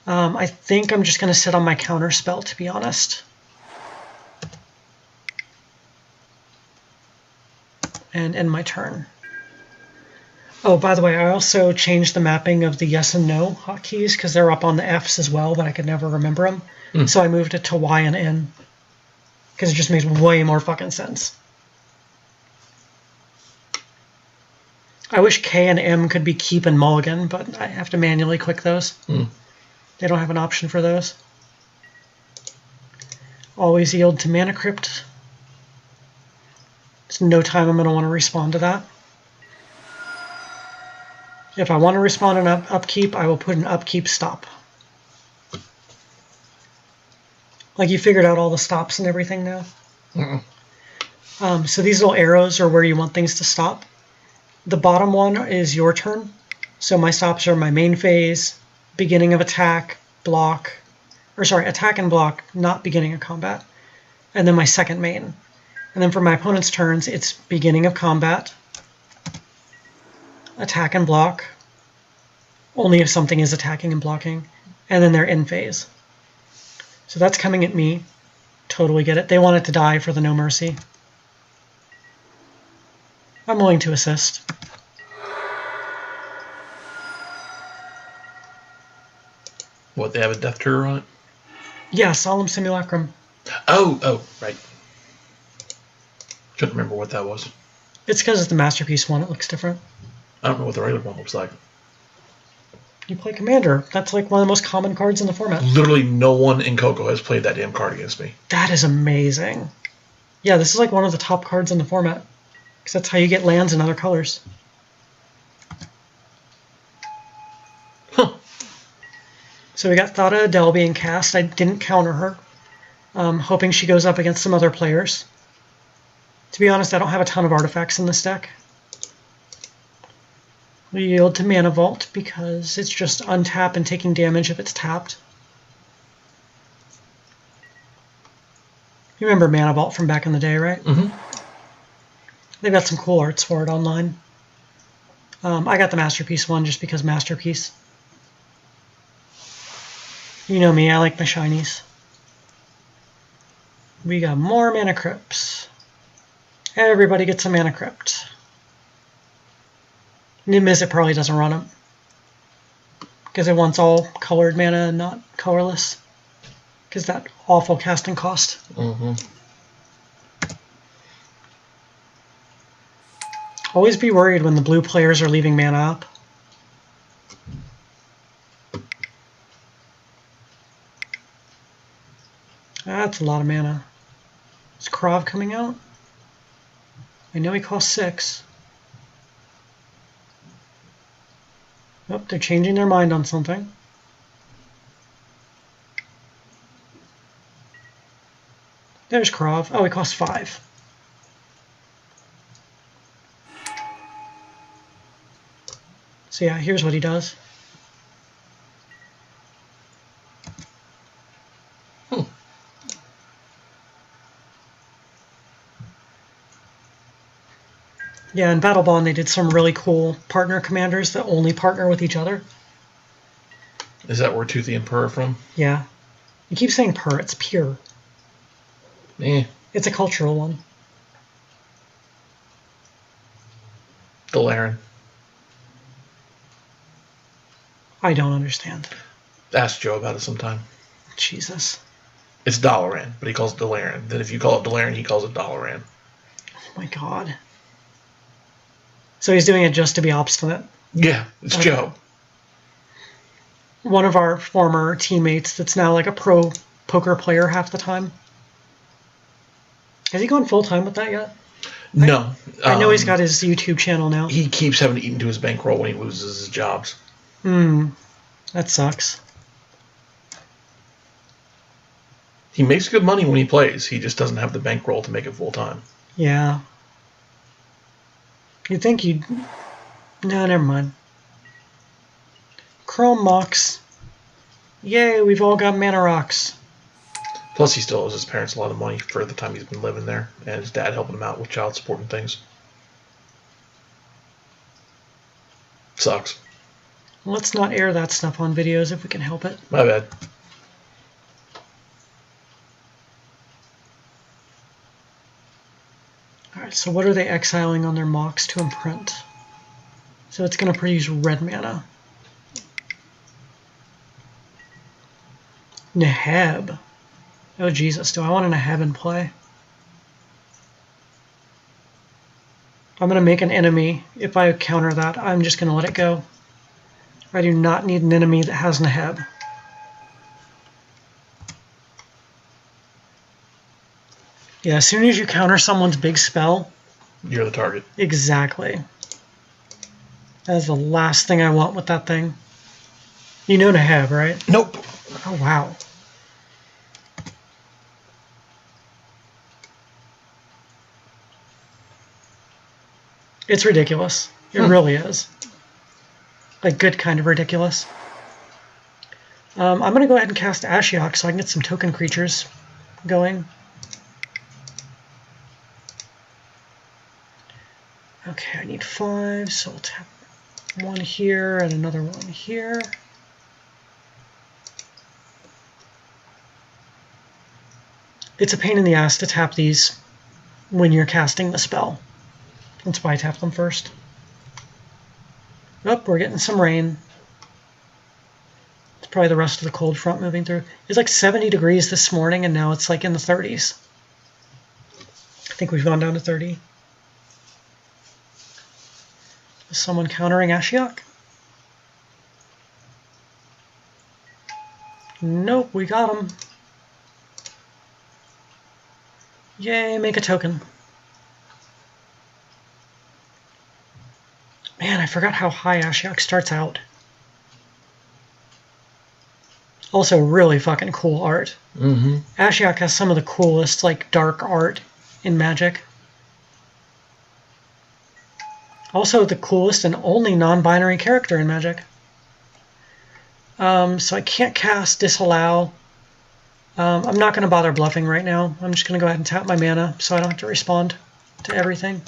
I think I'm just going to sit on my counter spell, to be honest. And end my turn. Oh, by the way, I also changed the mapping of the yes and no hotkeys because they're up on the Fs as well, but I could never remember them. So I moved it to Y and N because it just makes way more fucking sense. I wish K and M could be keep and mulligan, but I have to manually click those. They don't have an option for those. Always yield to Mana Crypt. There's no time I'm going to want to respond to that. If I want to respond an upkeep, I will put an upkeep stop. Like, you figured out all the stops and everything now? So these little arrows are where you want things to stop. The bottom one is your turn. So my stops are my main phase, beginning of attack, block, attack and block, not beginning of combat. And then my second main. And then for my opponent's turns, it's beginning of combat, attack and block, only if something is attacking and blocking, and then they're end phase. So that's coming at me. Totally get it. They want it to die for the No Mercy. I'm willing to assist. What, they have a Death Terror on it? Yeah, Solemn Simulacrum. Oh, right. Couldn't remember what that was. It's because it's the Masterpiece one. It looks different. I don't know what the regular one looks like. You play Commander. That's like one of the most common cards in the format. Literally no one in Coco has played that damn card against me. That is amazing. Yeah, this is like one of the top cards in the format. Because that's how you get lands in other colors. So we got Thada Adele being cast. I didn't counter her. Hoping she goes up against some other players. To be honest, I don't have a ton of artifacts in this deck. We yield to Mana Vault because it's just untap and taking damage if it's tapped. You remember Mana Vault from back in the day, right? They've got some cool arts for it online. I got the Masterpiece one just because Masterpiece. You know me, I like my shinies. We got more Mana Crypts. Everybody gets a Mana Crypt. Niv-Mizzet probably doesn't run them. Because it wants all colored mana and not colorless. Because that awful casting cost. Always be worried when the blue players are leaving mana up. That's a lot of mana. Is Krav coming out? I know he costs 6. Oh, they're changing their mind on something. There's Krav. Oh, he costs 5. So yeah, here's what he does. Yeah, in Battle Bond they did some really cool partner commanders that only partner with each other. Is that where Toothy and Purr are from? Yeah. You keep saying purr, it's pure. It's a cultural one. Delaran. I don't understand. Ask Joe about it sometime. Jesus. It's Dalaran, but he calls it Delaran. Then if you call it Delaran, he calls it Dalaran. Oh my god. So he's doing it just to be obstinate? Yeah, it's Joe. One of our former teammates that's now like a pro poker player half the time. Has he gone full-time with that yet? No. I know he's got his YouTube channel now. He keeps having to eat into his bankroll when he loses his jobs. That sucks. He makes good money when he plays. He just doesn't have the bankroll to make it full-time. Yeah. You'd think you'd... No, never mind. Chrome Mox. Yay, we've all got mana rocks. Plus, he still owes his parents a lot of money for the time he's been living there, and his dad helping him out with child support and things. Sucks. Let's not air that stuff on videos if we can help it. My bad. Alright, so what are they exiling on their Mox to imprint? So it's going to produce red mana. Neheb. Oh Jesus, do I want a Neheb in play? I'm going to make an enemy. If I counter that, I'm just going to let it go. I do not need an enemy that has Neheb. Yeah, as soon as you counter someone's big spell... You're the target. Exactly. That is the last thing I want with that thing. You know Neheb, right? Nope. Oh, wow. It's ridiculous. It really is. Like, good kind of ridiculous. I'm going to go ahead and cast Ashiok so I can get some token creatures going. Okay, I need 5, so I'll tap one here and another one here. It's a pain in the ass to tap these when you're casting the spell. That's why I tap them first. Oh, we're getting some rain. It's probably the rest of the cold front moving through. It's like 70 degrees this morning, and now it's like in the 30s. I think we've gone down to 30. Is someone countering Ashiok? Nope, we got him. Yay, make a token. Man, I forgot how high Ashiok starts out. Also, really fucking cool art. Mm-hmm. Ashiok has some of the coolest, like, dark art in Magic. Also, the coolest and only non-binary character in Magic. So I can't cast Disallow. I'm not going to bother bluffing right now. I'm just going to go ahead and tap my mana so I don't have to respond to everything.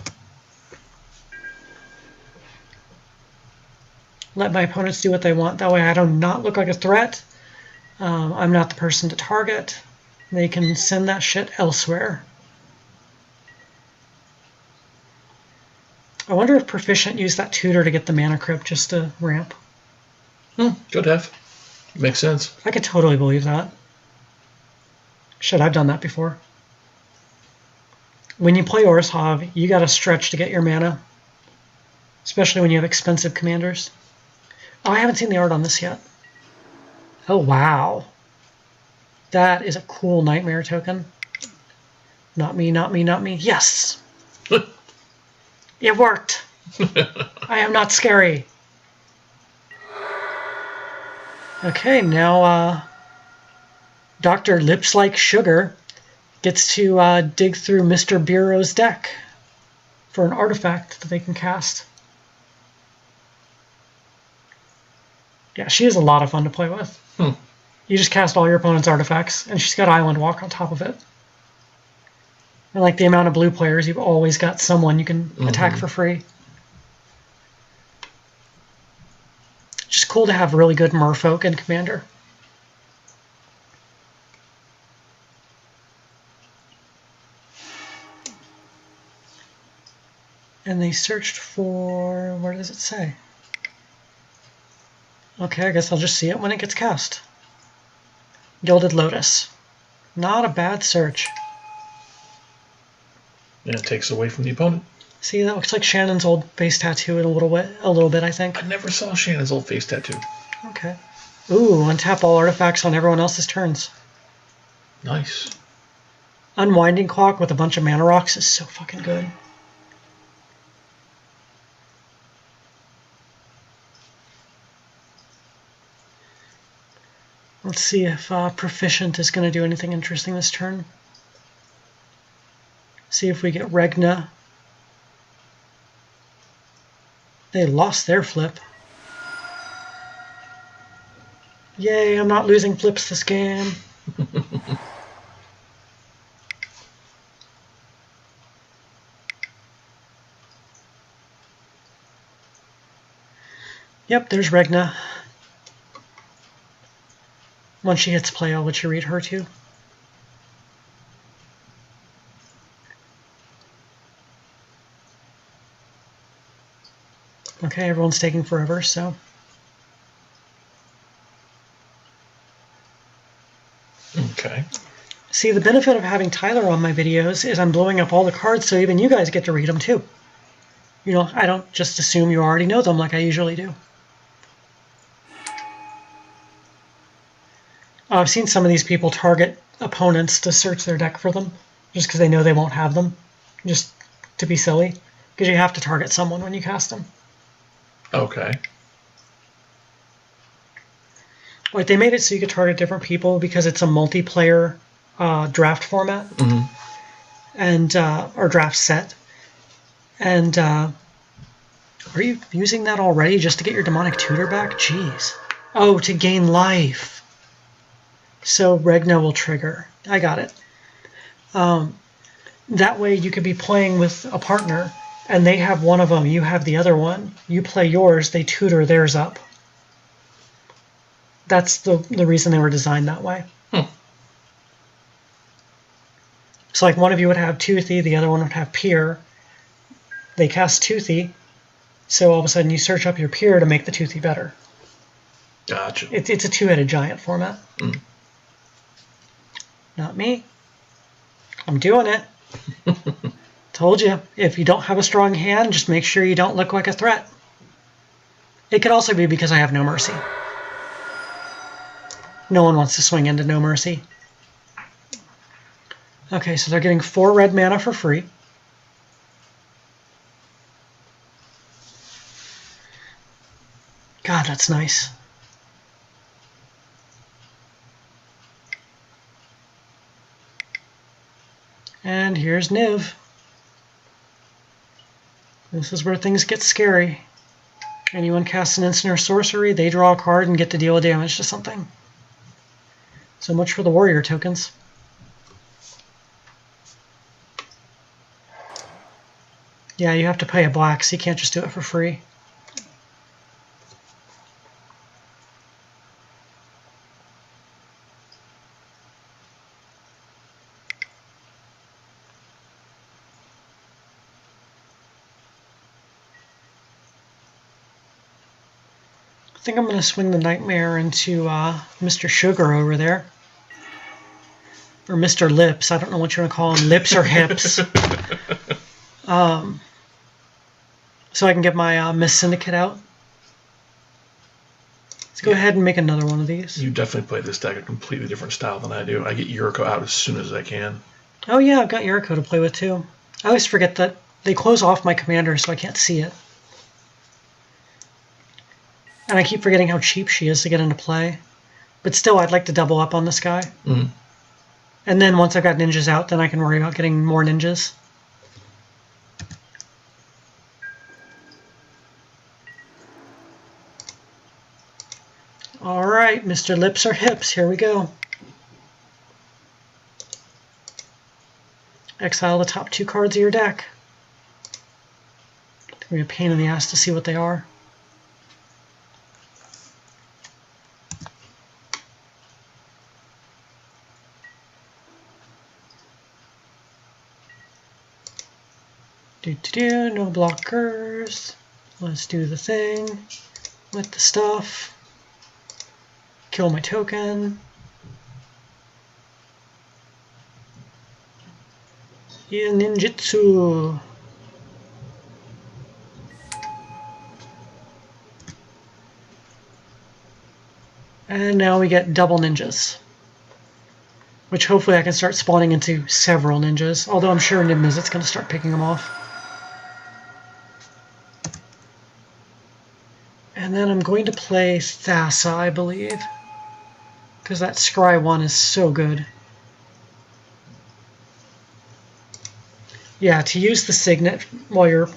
Let my opponents do what they want. That way I do not look like a threat. I'm not the person to target. They can send that shit elsewhere. I wonder if Proficient used that tutor to get the mana crypt just to ramp. Could have. Makes sense. I could totally believe that. Shit, I've done that before. When you play Orzhov, you gotta stretch to get your mana. Especially when you have expensive commanders. Oh, I haven't seen the art on this yet. Oh, wow. That is a cool Nightmare token. Not me, not me, not me. Yes! It worked! I am not scary. Okay, now Dr. Lips Like Sugar gets to dig through Mr. Bureau's deck for an artifact that they can cast. Yeah, she is a lot of fun to play with. You just cast all your opponent's artifacts, and she's got Island Walk on top of it. And like the amount of blue players, you've always got someone you can attack for free. Just cool to have really good merfolk in Commander. And they searched for... where does it say? Okay, I guess I'll just see it when it gets cast. Gilded Lotus. Not a bad search. And it takes away from the opponent. See, that looks like Shannon's old face tattoo in a little bit, I think. I never saw Shannon's old face tattoo. Okay. Ooh, untap all artifacts on everyone else's turns. Nice. Unwinding Clock with a bunch of mana rocks is so fucking good. Let's see if Proficient is going to do anything interesting this turn. See if we get Regna. They lost their flip. Yay, I'm not losing flips this game. Yep, there's Regna. Once she hits play, I'll let you read her too. Okay, everyone's taking forever, so... Okay. See, the benefit of having Tyler on my videos is I'm blowing up all the cards so even you guys get to read them too. You know, I don't just assume you already know them like I usually do. I've seen some of these people target opponents to search their deck for them, just because they know they won't have them, just to be silly, because you have to target someone when you cast them. Okay. Like, they made it so you could target different people because it's a multiplayer draft format, and or draft set. And are you using that already just to get your demonic tutor back? Jeez. Oh, to gain life. So Regna will trigger. I got it. That way you could be playing with a partner, and they have one of them, you have the other one. You play yours, they tutor theirs up. That's the reason they were designed that way. So like one of you would have Toothy, the other one would have Peer. They cast Toothy, so all of a sudden you search up your Peer to make the Toothy better. Gotcha. It's a two-headed giant format. Not me. I'm doing it. Told you. If you don't have a strong hand, just make sure you don't look like a threat. It could also be because I have no mercy. No one wants to swing into no mercy. Okay, so they're getting 4 red mana for free. God, that's nice. And here's Niv. This is where things get scary. Anyone casts an instant or sorcery, they draw a card and get to deal damage to something. So much for the warrior tokens. Yeah, you have to pay a black, so you can't just do it for free. I think I'm going to swing the Nightmare into Mr. Sugar over there. Or Mr. Lips. I don't know what you want to call him. Lips or hips. So I can get my Miss Syndicate out. Let's go ahead and make another one of these. You definitely play this deck a completely different style than I do. I get Yuriko out as soon as I can. Oh yeah, I've got Yuriko to play with too. I always forget that they close off my commander so I can't see it. And I keep forgetting how cheap she is to get into play. But still, I'd like to double up on this guy. And then once I've got ninjas out, then I can worry about getting more ninjas. Alright, Mr. Lips or Hips, here we go. Exile the top 2 cards of your deck. It's going to be a pain in the ass to see what they are. No blockers. Let's do the thing with the stuff. Kill my token. Ninjutsu. And now we get double ninjas. Which hopefully I can start spawning into several ninjas. Although I'm sure Niv Mizzet's going to start picking them off. And then I'm going to play Thassa, I believe. Because that Skye one is so good. Yeah, to use the Signet while you're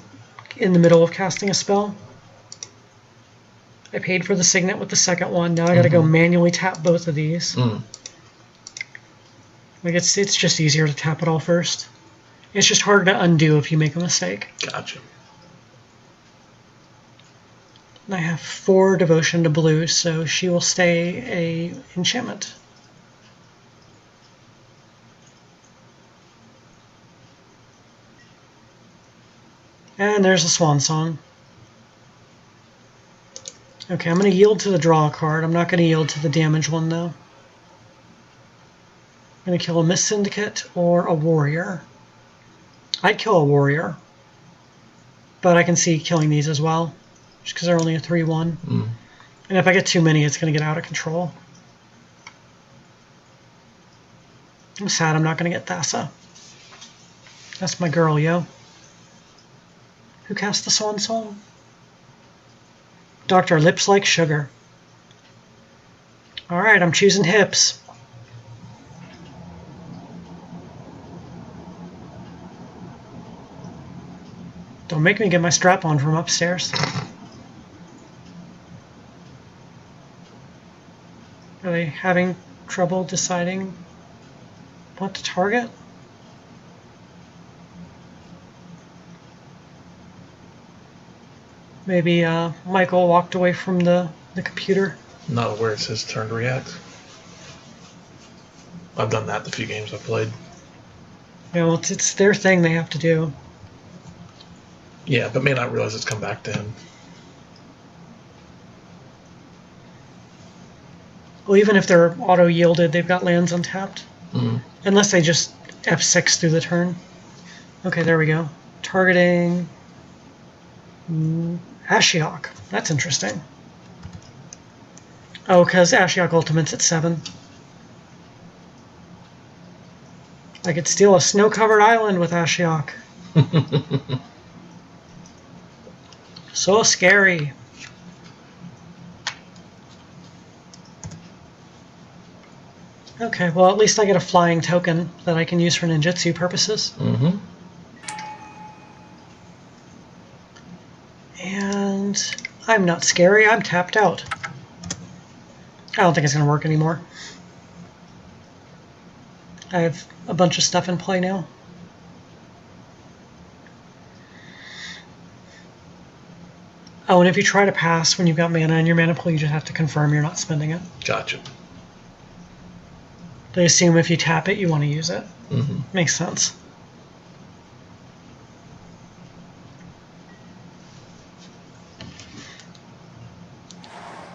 in the middle of casting a spell. I paid for the Signet with the second one. Now I gotta go manually tap both of these. Like it's just easier to tap it all first. It's just harder to undo if you make a mistake. Gotcha. And I have 4 devotion to blue, so she will stay a enchantment. And there's a swan song. Okay, I'm going to yield to the draw card. I'm not going to yield to the damage one, though. I'm going to kill a Mist Syndicate or a Warrior. I'd kill a Warrior, but I can see killing these as well, just because they're only a 3/1. And if I get too many, it's going to get out of control. I'm sad I'm not going to get Thassa. That's my girl, yo. Who cast the Swan Song? Dr. Lips Like Sugar. Alright, I'm choosing hips. Don't make me get my strap on from upstairs. Are they having trouble deciding what to target? Maybe Michael walked away from the computer. Not aware it's his turn to react. I've done that the few games I've played. You know, it's their thing they have to do. Yeah, but may not realize it's come back to him. Well, even if they're auto-yielded, they've got lands untapped. Unless they just F6 through the turn. Okay, there we go. Targeting Ashiok. That's interesting. Oh, because Ashiok Ultimate's at 7. I could steal a snow-covered island with Ashiok. So scary. Okay, well, at least I get a flying token that I can use for ninjutsu purposes. And I'm not scary, I'm tapped out. I don't think it's going to work anymore. I have a bunch of stuff in play now. Oh, and if you try to pass when you've got mana in your mana pool, you just have to confirm you're not spending it. Gotcha. They assume if you tap it, you want to use it. Makes sense.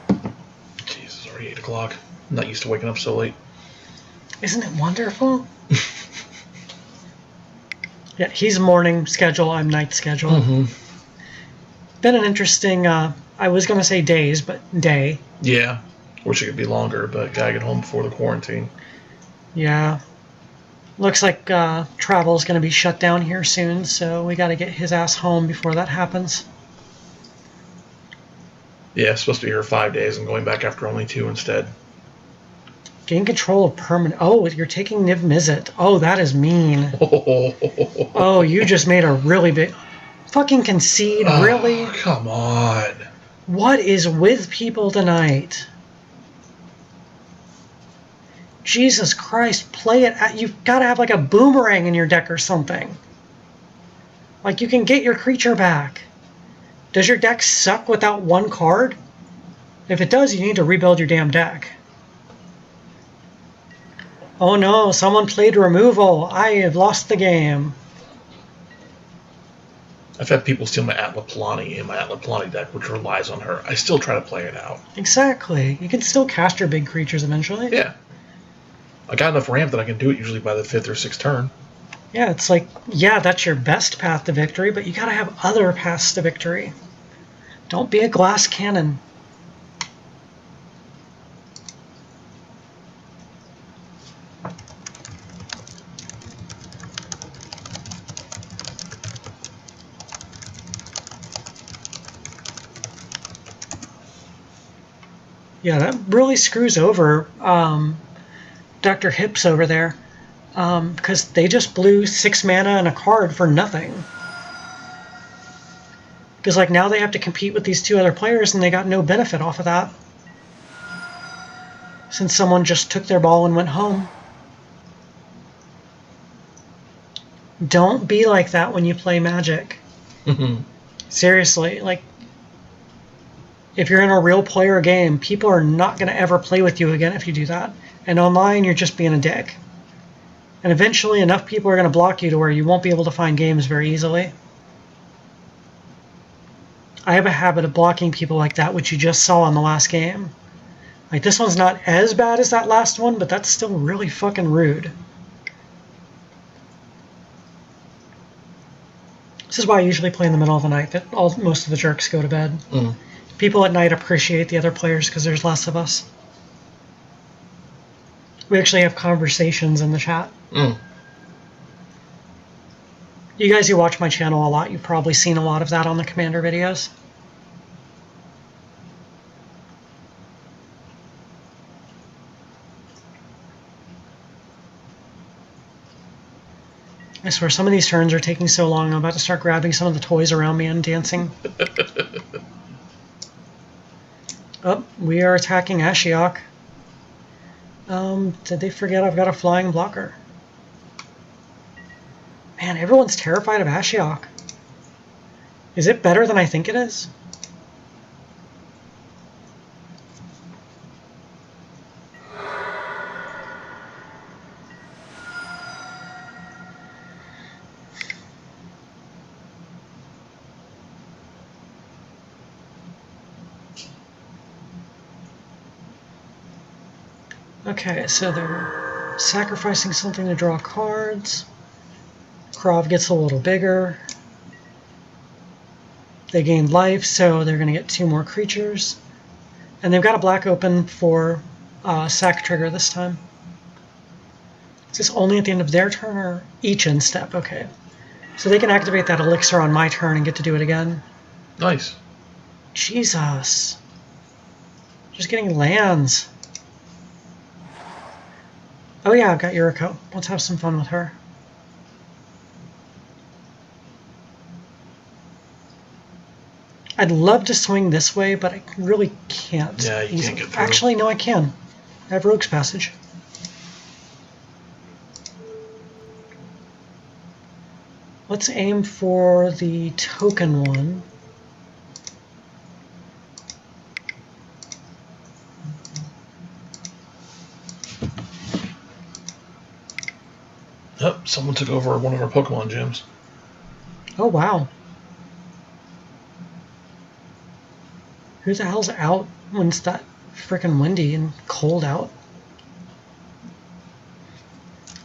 Jeez, it's already 8 o'clock. I'm not used to waking up so late. Isn't it wonderful? Yeah, he's morning schedule, I'm night schedule. Been an interesting, I was going to say days, but day. Yeah. Wish it could be longer, but gotta get home before the quarantine. Yeah. Looks like travel is going to be shut down here soon, so we got to get his ass home before that happens. Yeah, it's supposed to be here 5 days and going back after only 2 instead. Gain control of permanent... Oh, you're taking Niv Mizzet. Oh, that is mean. Oh, you just made a really big... Fucking concede, really? Come on. What is with people tonight? Jesus Christ, play it. You've got to have like a boomerang in your deck or something. Like you can get your creature back. Does your deck suck without one card? If it does, you need to rebuild your damn deck. Oh no, someone played removal. I have lost the game. I've had people steal my Atlaplani in my Atlaplani deck, which relies on her. I still try to play it out. Exactly. You can still cast your big creatures eventually. Yeah. I got enough ramp that I can do it usually by the 5th or 6th turn. Yeah, it's like, yeah, that's your best path to victory, but you gotta have other paths to victory. Don't be a glass cannon. Yeah, that really screws over Dr. Hips over there, because they just blew 6 mana and a card for nothing. Because like now they have to compete with these 2 other players and they got no benefit off of that. Since someone just took their ball and went home. Don't be like that when you play Magic. Seriously, like, if you're in a real player game, people are not going to ever play with you again if you do that. And online, you're just being a dick. And eventually, enough people are going to block you to where you won't be able to find games very easily. I have a habit of blocking people like that, which you just saw in the last game. Like, this one's not as bad as that last one, but that's still really fucking rude. This is why I usually play in the middle of the night, that most of the jerks go to bed. Mm. People at night appreciate the other players because there's less of us. We actually have conversations in the chat. Mm. You guys who watch my channel a lot, you've probably seen a lot of that on the Commander videos. I swear, some of these turns are taking so long, I'm about to start grabbing some of the toys around me and dancing. Oh, we are attacking Ashiok. Did they forget I've got a flying blocker? Man, everyone's terrified of Ashiok. Is it better than I think it is? Okay, so they're sacrificing something to draw cards. Krav gets a little bigger. They gained life, so they're going to get 2 more creatures. And they've got a black open for sack trigger this time. Is this only at the end of their turn or each end step? Okay. So they can activate that elixir on my turn and get to do it again. Nice. Jesus. Just getting lands. Oh yeah, I've got Yuriko. Let's have some fun with her. I'd love to swing this way, but I really can't. Yeah, you can't get through. Actually, no, I can. I have Rogue's Passage. Let's aim for the token one. Oh, someone took over one of our Pokemon gyms. Oh, wow. Who the hell's out when it's that frickin' windy and cold out?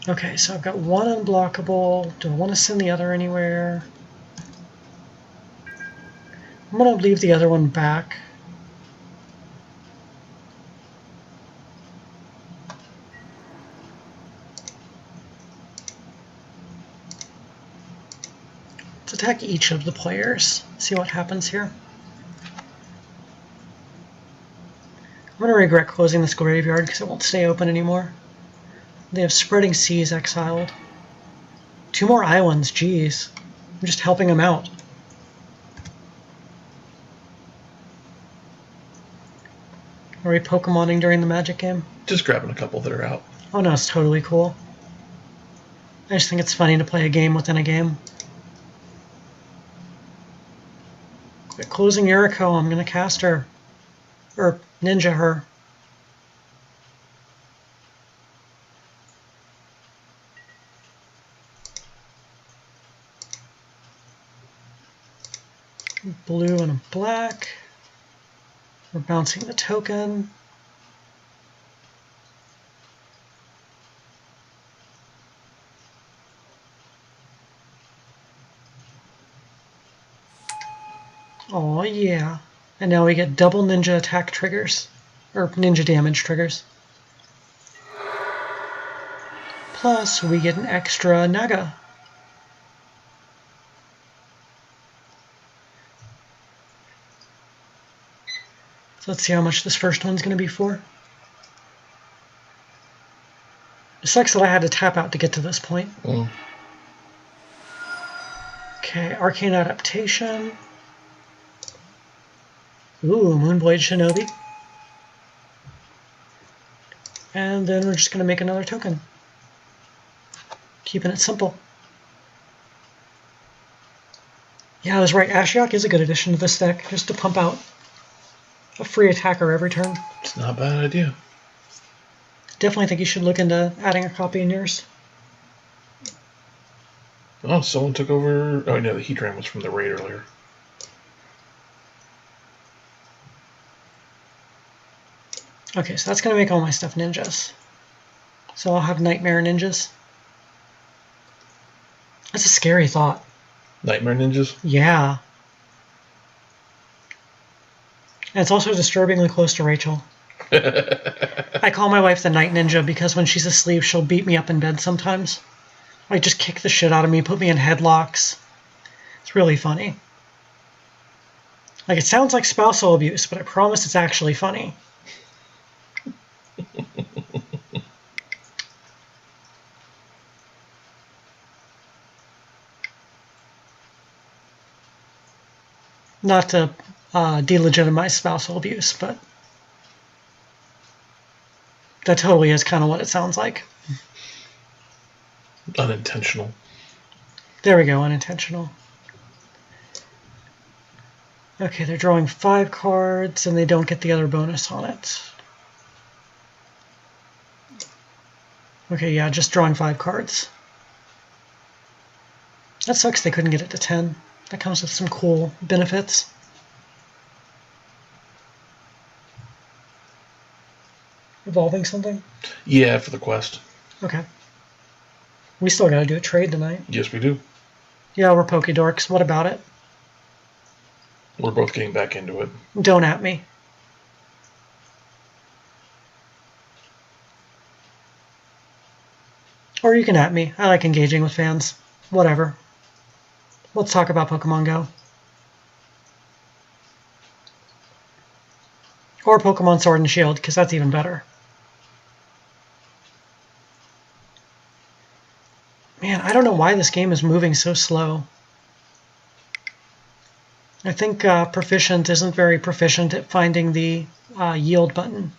Okay, so I've got one unblockable. Do I want to send the other anywhere? I'm going to leave the other one back. Let's attack each of the players. See what happens here. I'm going to regret closing this graveyard because it won't stay open anymore. They have Spreading Seas exiled. 2 more islands, jeez. I'm just helping them out. Are we Pokemoning during the Magic game? Just grabbing a couple that are out. Oh no, it's totally cool. I just think it's funny to play a game within a game. Quit closing Yuriko, I'm gonna cast her. Or ninja her. Blue and a black. We're bouncing the token. Oh yeah. And now we get double ninja attack triggers. Or ninja damage triggers. Plus we get an extra Naga. So let's see how much this first one's going to be for. It sucks that I had to tap out to get to this point. Mm. Okay, Arcane Adaptation. Ooh, Moonblade Shinobi. And then we're just going to make another token. Keeping it simple. Yeah, I was right. Ashiok is a good addition to this deck, just to pump out a free attacker every turn. It's not a bad idea. Definitely think you should look into adding a copy in yours. Oh, someone took over... Oh, no, the Heatran was from the raid earlier. Okay, so that's going to make all my stuff ninjas. So I'll have nightmare ninjas. That's a scary thought. Nightmare ninjas? Yeah. And it's also disturbingly close to Rachel. I call my wife the night ninja because when she's asleep, she'll beat me up in bed sometimes. Like, just kick the shit out of me, put me in headlocks. It's really funny. Like, it sounds like spousal abuse, but I promise it's actually funny. Not to delegitimize spousal abuse, but that totally is kind of what it sounds like. Unintentional. There we go, unintentional. Okay, they're drawing 5 cards, and they don't get the other bonus on it. Okay, yeah, just drawing 5 cards. That sucks they couldn't get it to 10. That comes with some cool benefits. Evolving something? Yeah, for the quest. Okay. We still gotta do a trade tonight. Yes, we do. Yeah, we're Pokedorks. What about it? We're both getting back into it. Don't at me. Or you can at me. I like engaging with fans. Whatever. Let's talk about Pokemon Go. Or Pokemon Sword and Shield, because that's even better. Man, I don't know why this game is moving so slow. I think Proficient isn't very proficient at finding the yield button.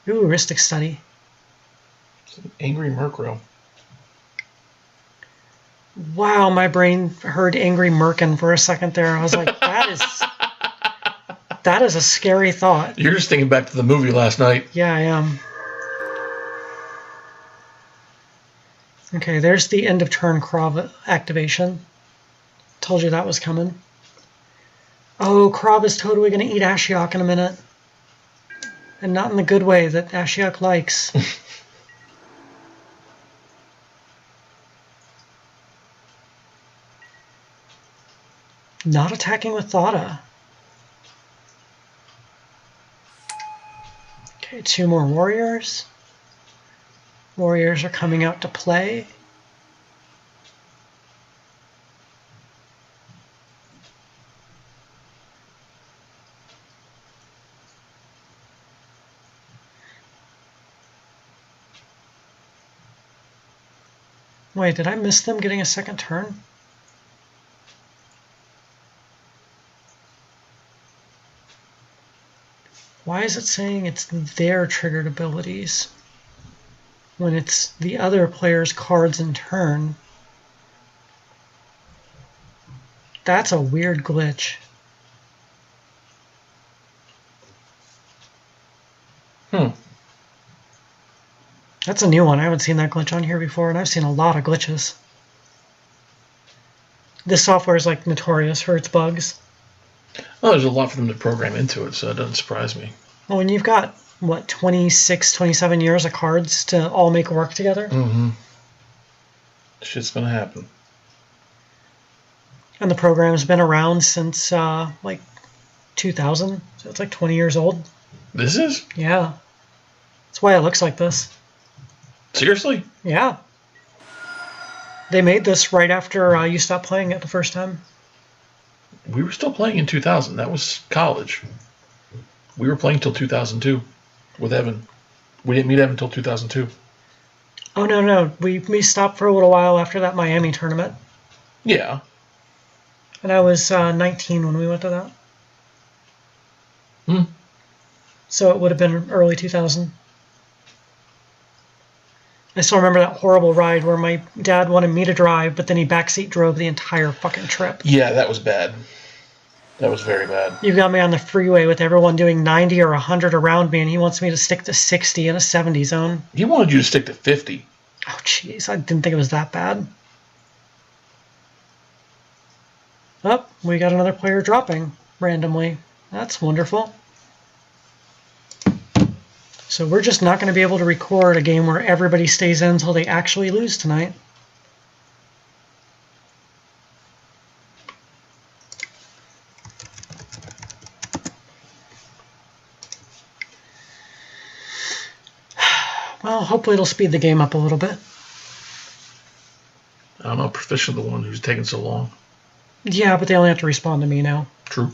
Ooh, Heuristic Study. It's an Angry Murkrow. Wow, my brain heard Angry Merkin for a second there. I was like, that is a scary thought. You're just thinking back to the movie last night. Yeah, I am. Okay, there's the end of turn Krav activation. Told you that was coming. Oh, Krav is totally going to eat Ashiok in a minute. And not in the good way that Ashiok likes. Not attacking with Thoughta. Okay, 2 more warriors. Warriors are coming out to play. Wait, did I miss them getting a second turn? Why is it saying it's their triggered abilities when it's the other player's cards in turn? That's a weird glitch. That's a new one. I haven't seen that glitch on here before, and I've seen a lot of glitches. This software is like notorious for its bugs. Well, there's a lot for them to program into it, so it doesn't surprise me. Well, when you've got, what, 26, 27 years of cards to all make work together? Mm-hmm. Shit's gonna happen. And the program's been around since, like, 2000, so it's like 20 years old. This is? Yeah. That's why it looks like this. Seriously? Yeah. They made this right after you stopped playing it the first time. We were still playing in 2000. That was college. We were playing till 2002 with Evan. We didn't meet Evan until 2002. Oh, no. We stopped for a little while after that Miami tournament. Yeah. And I was 19 when we went to that. So it would have been early 2000. I still remember that horrible ride where my dad wanted me to drive, but then he backseat drove the entire fucking trip. Yeah, that was bad. That was very bad. You got me on the freeway with everyone doing 90 or 100 around me, and he wants me to stick to 60 in a 70 zone. He wanted you to stick to 50. Oh, jeez. I didn't think it was that bad. Oh, we got another player dropping randomly. That's wonderful. So we're just not going to be able to record a game where everybody stays in until they actually lose tonight. Well, hopefully it'll speed the game up a little bit. I don't know, Proficient the one who's taking so long. Yeah, but they only have to respond to me now. True.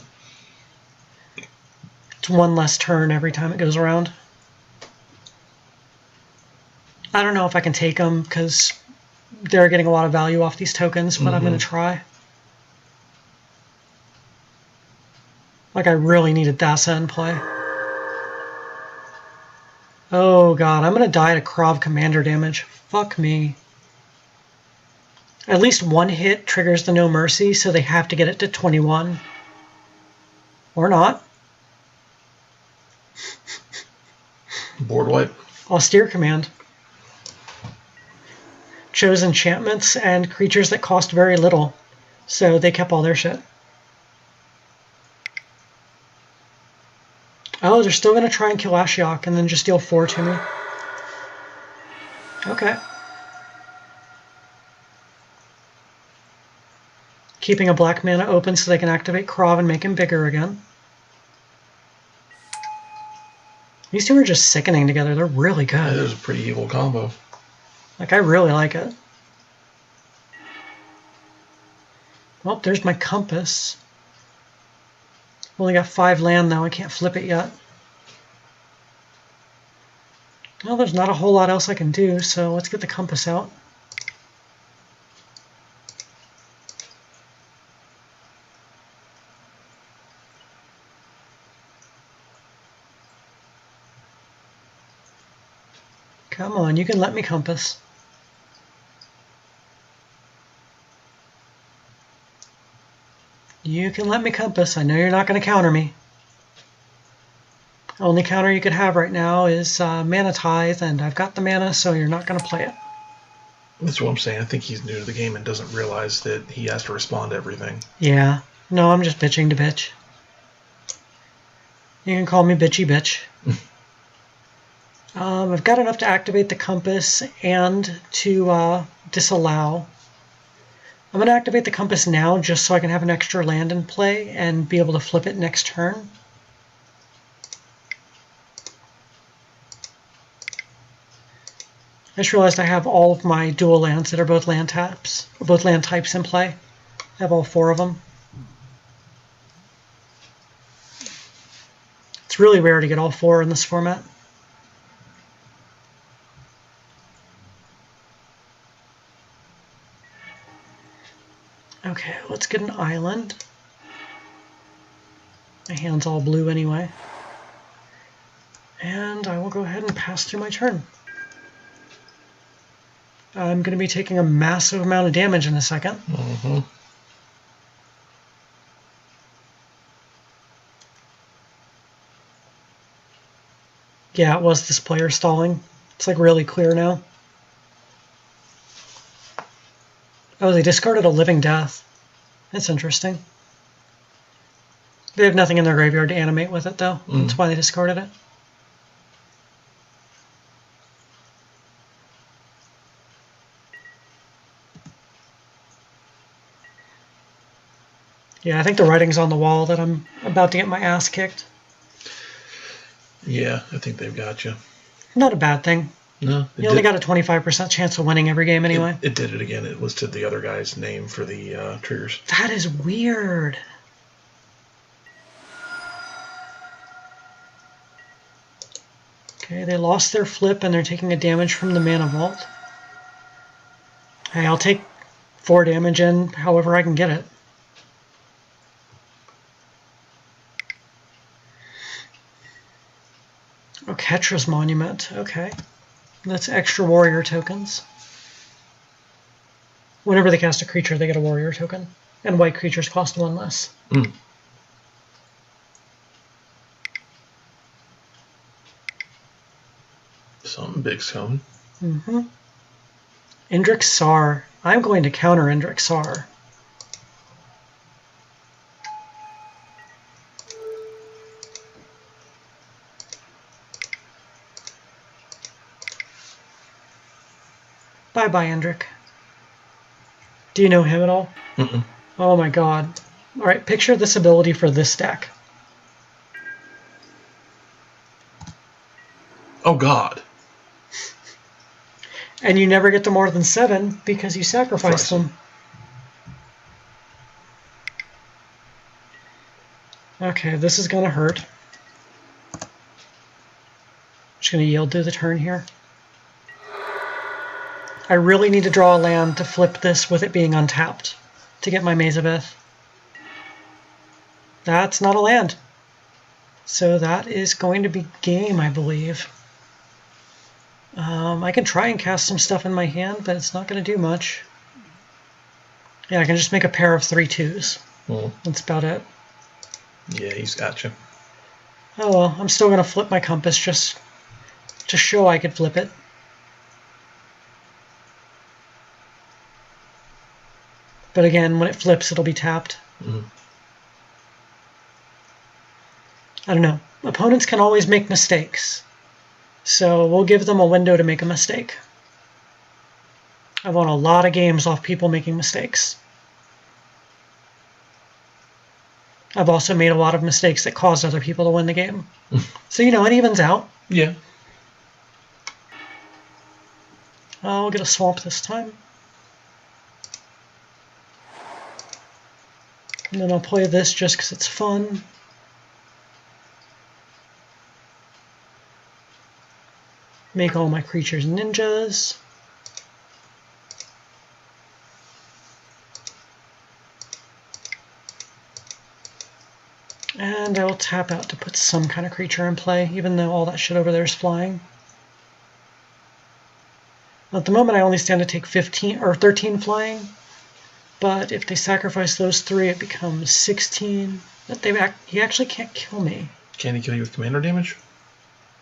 It's one less turn every time it goes around. I don't know if I can take them because they're getting a lot of value off these tokens, but I'm going to try. Like, I really needed Thassa in play. Oh god, I'm going to die to Krav commander damage. Fuck me. At least one hit triggers the No Mercy, so they have to get it to 21. Or not. Board wipe. Austere command. Chose enchantments and creatures that cost very little, so they kept all their shit. Oh, they're still going to try and kill Ashiok and then just deal 4 to me. Okay. Keeping a black mana open so they can activate Krav and make him bigger again. These two are just sickening together. They're really good. Yeah, there's a pretty evil combo. Like, I really like it. Well, there's my compass. Only got 5 land though. I can't flip it yet. Well, there's not a whole lot else I can do, so let's get the compass out. Come on, you can let me compass. You can let me compass. I know you're not going to counter me. Only counter you could have right now is Mana Tithe, and I've got the mana, so you're not going to play it. That's what I'm saying. I think he's new to the game and doesn't realize that he has to respond to everything. Yeah. No, I'm just bitching to bitch. You can call me bitchy bitch. I've got enough to activate the compass and to disallow. I'm going to activate the compass now just so I can have an extra land in play and be able to flip it next turn. I just realized I have all of my dual lands that are both land taps, or both land types in play. I have all 4 of them. It's really rare to get all 4 in this format. Okay, let's get an island. My hand's all blue anyway. And I will go ahead and pass through my turn. I'm going to be taking a massive amount of damage in a second. Yeah, it was this player stalling. It's like really clear now. Oh, they discarded a Living Death. That's interesting. They have nothing in their graveyard to animate with it, though. That's why they discarded it. Yeah, I think the writing's on the wall that I'm about to get my ass kicked. Yeah, I think they've got you. Not a bad thing. No, You only got a 25% chance of winning every game anyway. It did it again. It listed the other guy's name for the triggers. That is weird. Okay, they lost their flip and they're taking a damage from the Mana Vault. Hey, I'll take 4 damage in however I can get it. Oh, Ketra's Monument. Okay. That's extra warrior tokens. Whenever they cast a creature, they get a warrior token. And white creatures cost 1 less. Something big's coming. Indrik Sar. I'm going to counter Indrik Sar. Bye-bye, Hendrik. Do you know him at all? Mm-mm. Oh my god. Alright, picture this ability for this deck. Oh god. And you never get to more than 7 because you sacrifice them. Okay, this is going to hurt. Just going to yield through the turn here. I really need to draw a land to flip this with it being untapped to get my Maze of Ith. That's not a land. So that is going to be game, I believe. I can try and cast some stuff in my hand, but it's not going to do much. Yeah, I can just make a pair of 3/2s. That's about it. Yeah, he's got you. Oh well, I'm still going to flip my compass just to show I could flip it. But again, when it flips, it'll be tapped. I don't know. Opponents can always make mistakes. So we'll give them a window to make a mistake. I've won a lot of games off people making mistakes. I've also made a lot of mistakes that caused other people to win the game. So, you know, it evens out. Yeah. I'll get a swamp this time. And then I'll play this just because it's fun. Make all my creatures ninjas. And I will tap out to put some kind of creature in play, even though all that shit over there is flying. At the moment, I only stand to take 15 or 13 flying. But if they sacrifice those 3, it becomes 16. He actually can't kill me. Can he kill you with commander damage?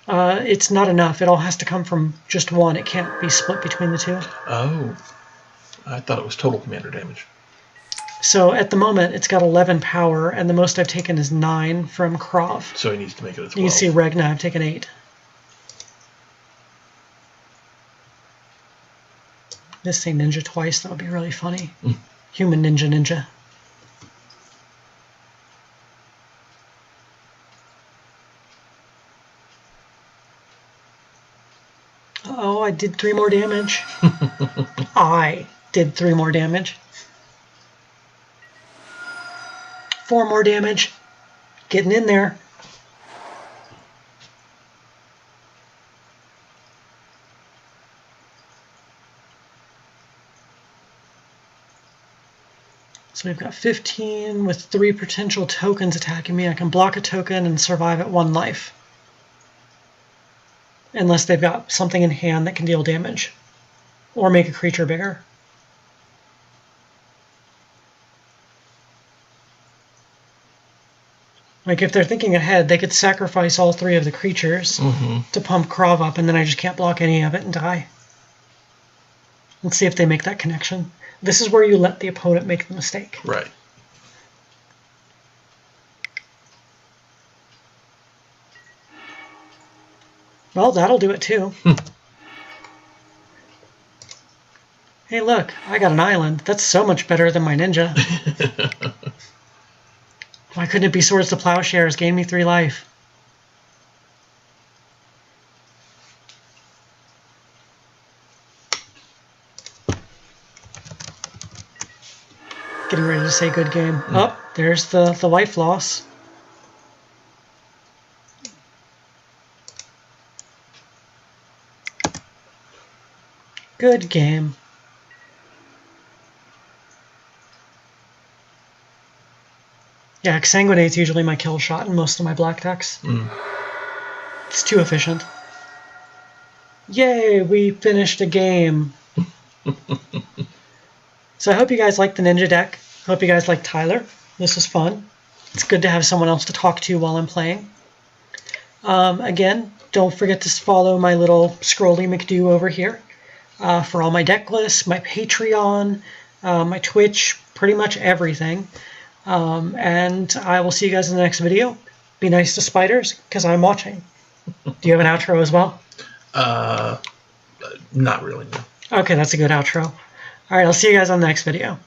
It's not enough. It all has to come from just one. It can't be split between the 2. Oh. I thought it was total commander damage. So at the moment, it's got 11 power, and the most I've taken is 9 from Krov. So he needs to make it a 12. You can see Regna, I've taken 8. This thing ninja twice, that would be really funny. Human ninja. Oh, I did 3 more damage. I did 3 more damage. 4 more damage. Getting in there. So we've got 15 with 3 potential tokens attacking me. I can block a token and survive at 1 life. Unless they've got something in hand that can deal damage. Or make a creature bigger. Like if they're thinking ahead, they could sacrifice all 3 of the creatures to pump Krov up, and then I just can't block any of it and die. Let's see if they make that connection. This is where you let the opponent make the mistake. Right. Well, that'll do it too. Hey, look, I got an island. That's so much better than my ninja. Why couldn't it be Swords to Plowshares? Gain me 3 life. Getting ready to say good game. Oh, there's the life loss. Good game. Yeah, Exsanguinate's usually my kill shot in most of my black decks. It's too efficient. Yay, we finished a game. So I hope you guys liked the ninja deck. I hope you guys liked Tyler. This was fun. It's good to have someone else to talk to while I'm playing. Again, don't forget to follow my little Scrolly McDo over here for all my deck lists, my Patreon, my Twitch, pretty much everything. And I will see you guys in the next video. Be nice to spiders, because I'm watching. Do you have an outro as well? Not really, no. Okay, that's a good outro. All right, I'll see you guys on the next video.